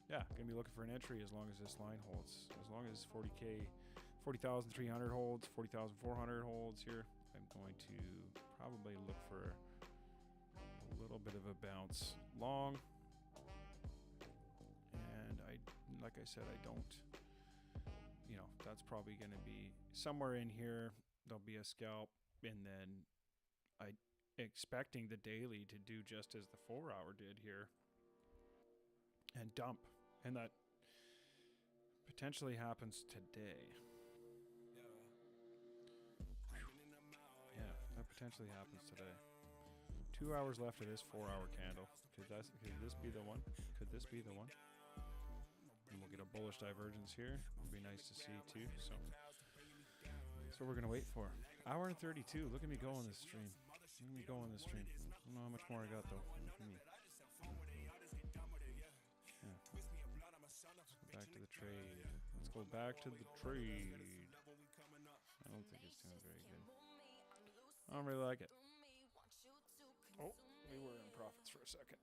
yeah, gonna be looking for an entry as long as this line holds. As long as 40,300 holds, 40,400 holds here, I'm going to probably look for a little bit of a bounce long. And like I said, I don't, that's probably going to be somewhere in here. There'll be a scalp, and then I expecting the daily to do just as the 4 hour did here and dump. And that potentially happens today. Yeah, that potentially happens today. 2 hours left of this 4 hour candle. Could this be the one? Could this be the one? And we'll get a bullish divergence here. It'll be nice to see too. So that's what we're gonna wait for. Hour and 32. Look at me go on this stream. Look at me go on this stream. I don't know how much more I got though. Yeah. Let's go back to the trade. Let's go back to the trade. I don't think it's doing very good. I don't really like it. Oh, we were in profits for a second.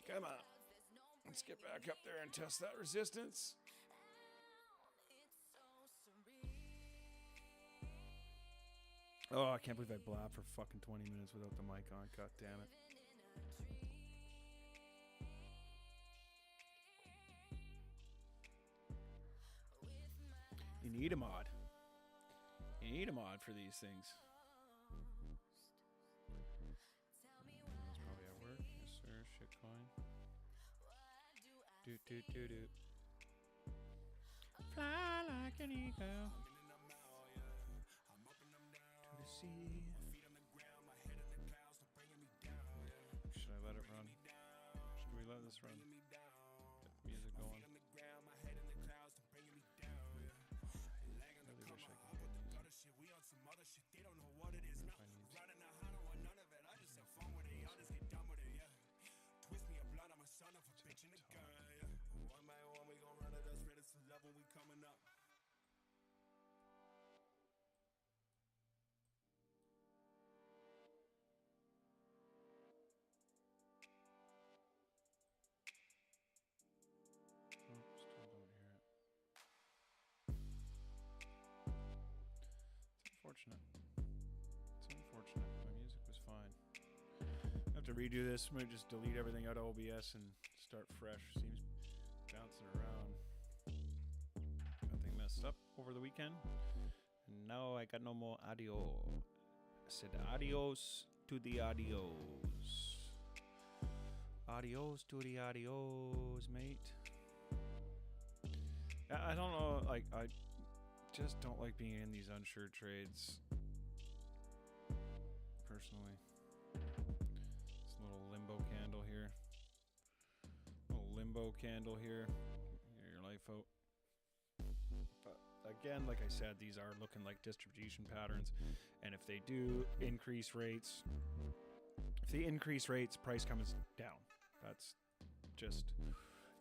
Come on. Let's get back up there and test that resistance. Oh, I can't believe I blabbed for fucking 20 minutes without the mic on. God damn it. You need a mod. You need a mod for these things. It's probably at work. Yes, sir. Shitcoin. Do. Fly like an eagle to the sea. Should I let it run? Should we let this run? Get the music going. I really wish I could get music. Twist me a blood, I'm a son of a bitch in the gun. One by one, we gon' run it, us ready to love when we coming up. Oh, still don't hear it. It's unfortunate. It's unfortunate. My music was fine. I have to redo this. I'm going to just delete everything out of OBS and start fresh. Seems bouncing around. Nothing messed up over the weekend. And now I got no more audio. I said adios to the adios. Adios to the adios, mate. I don't know, like, I just don't like being in these unsure trades. Personally. Little limbo candle here. Little limbo candle here. Get your life out. But again, like I said, these are looking like distribution patterns. And if they do increase rates, price comes down. That's just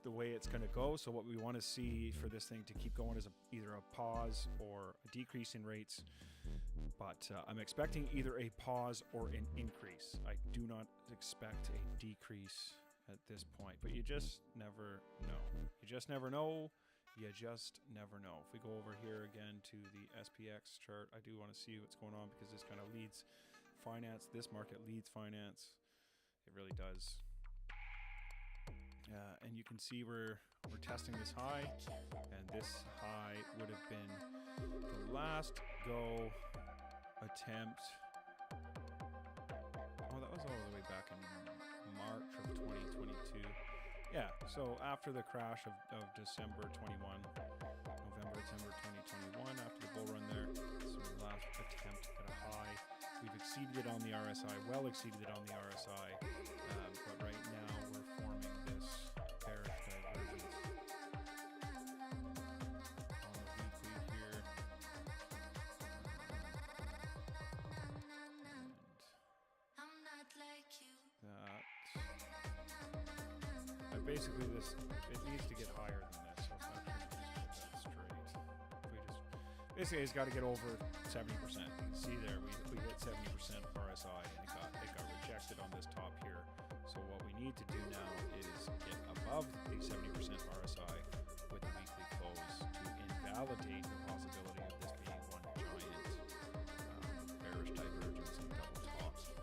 the way it's going to go. So what we want to see for this thing to keep going is either a pause or a decrease in rates. But I'm expecting either a pause or an increase. I do not expect a decrease at this point, but you just never know. You just never know. You just never know. If we go over here again to the SPX chart, I do want to see what's going on because this kind of leads finance. This market leads finance. It really does. And you can see we're testing this high, and this high would have been the last go attempt. Oh, that was all the way back in March of 2022. Yeah, so after the crash of December 21, November, December 2021, after the bull run there, so the last attempt at a high. We've exceeded it on the RSI, well exceeded it on the RSI, but right now we're forming this bearish divergence on the weekly here. And that basically it needs to get higher than this. So Basically, it's got to get over 70%. See there, we hit 70% RSI, and it got rejected on this top here. So what we need to do now is get above the 70% RSI with the weekly close to invalidate the possibility of this being one giant bearish divergence and double tops. So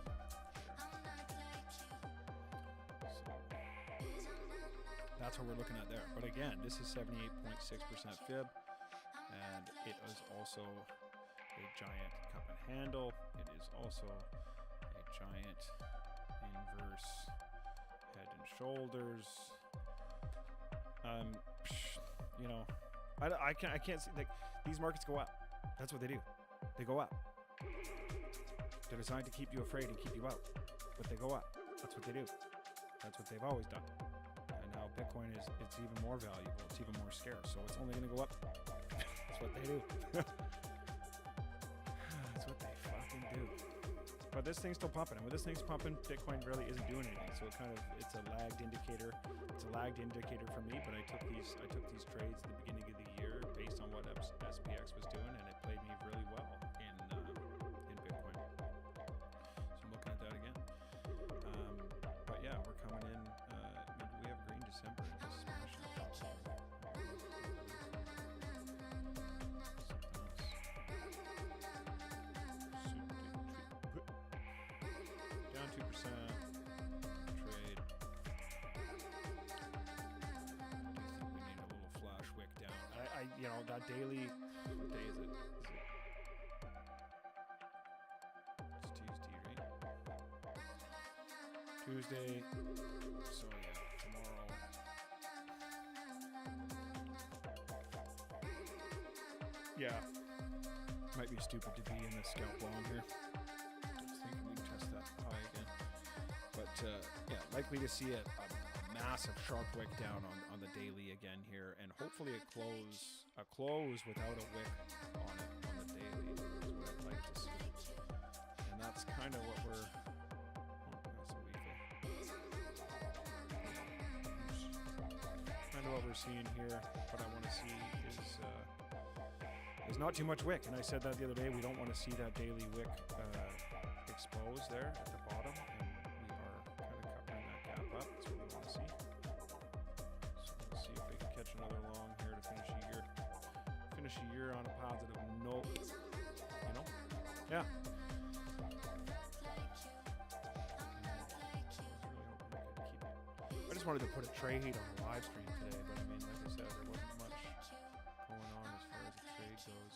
that's what we're looking at there. But again, this is 78.6% fib, and it is also a giant cup and handle. It is also a giant inverse head and shoulders. You know, I can't see, like, these markets go up. That's what they do. They go up. They're designed to keep you afraid and keep you out, but they go up. That's what they do. That's what they've always done. And now Bitcoin it's even more valuable. It's even more scarce. So it's only going to go up. That's what they do. That's what they fucking do. But this thing's still pumping, and when this thing's pumping, Bitcoin really isn't doing anything. So it's a lagged indicator. It's a lagged indicator for me. But I took these trades at the beginning of the year based on what SPX was doing, and it played me really well in Bitcoin. So I'm looking at that again. But yeah, we're coming in. We have green December. Just smashing it. Down 2%. Trade. I do think we need a little flash wick down. You know, that daily. What day is it? It's Tuesday, right? Tuesday. So yeah, tomorrow. Yeah. Might be stupid to be in the scalp long here. I was thinking we'd test that high again. But yeah, likely to see a massive sharp wick down on the daily again here, and hopefully a close without a wick on it on the daily is what I'd like to see. And that's kind of what we're. That's a weekly. Kind of what we're seeing here. What I want to see is not too much wick, and I said that the other day. We don't want to see that daily wick exposed there at the bottom, and we are kind of covering that gap up. That's what we want to see. So let's see if we can catch another long here to finish the year. Finish the year on a positive note. You know? Yeah. I just wanted to put a trade on the live stream today, but I mean, like I said, there wasn't much going on as far as the trade goes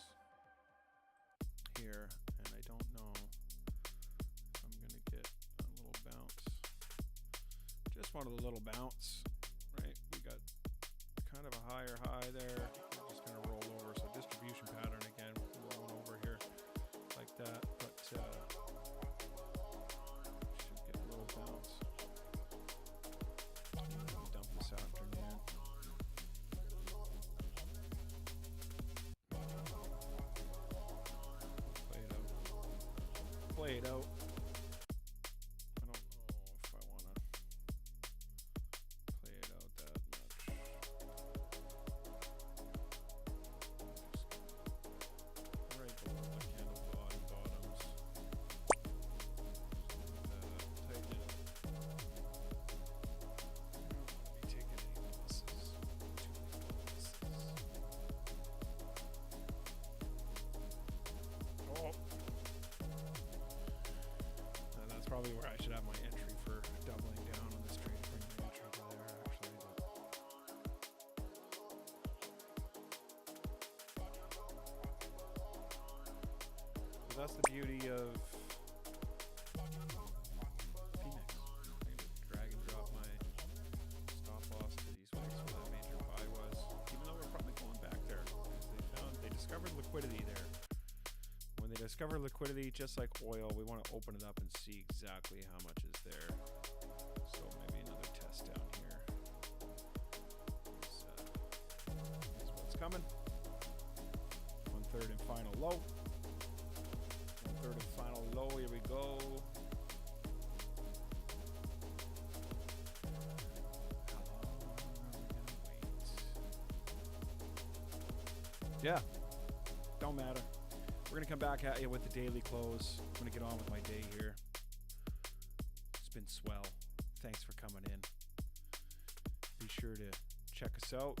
here, and I don't know if I'm going to get a little bounce. Just wanted a little bounce, right? We got kind of a higher high there. We're just going to roll over. So distribution pattern again, rolling over here like that, but should get a little bounce. Dump this afternoon. Play it out. I don't know if I want to play it out that much. Right below the candle bottoms. Tighten it up. I don't want to be taking any losses. Too many losses. Oh. That's probably where I should have my entry for doubling down on this trade. Bring my entry to there, actually. But that's the beauty of Phoenix. I can just drag and drop my stop loss to these wicks where that major buy was. Even though we're probably going back there. They discovered liquidity there. When they discover liquidity, just like oil, we want to open it up and see exactly how much is there. So maybe another test down here. Is what's coming. 1/3 and final low. 1/3 and final low. Here we go. How long are we gonna wait? Yeah. Don't matter. We're going to come back at you with the daily close. I'm going to get on with my day here. It's been swell. Thanks for coming in. Be sure to check us out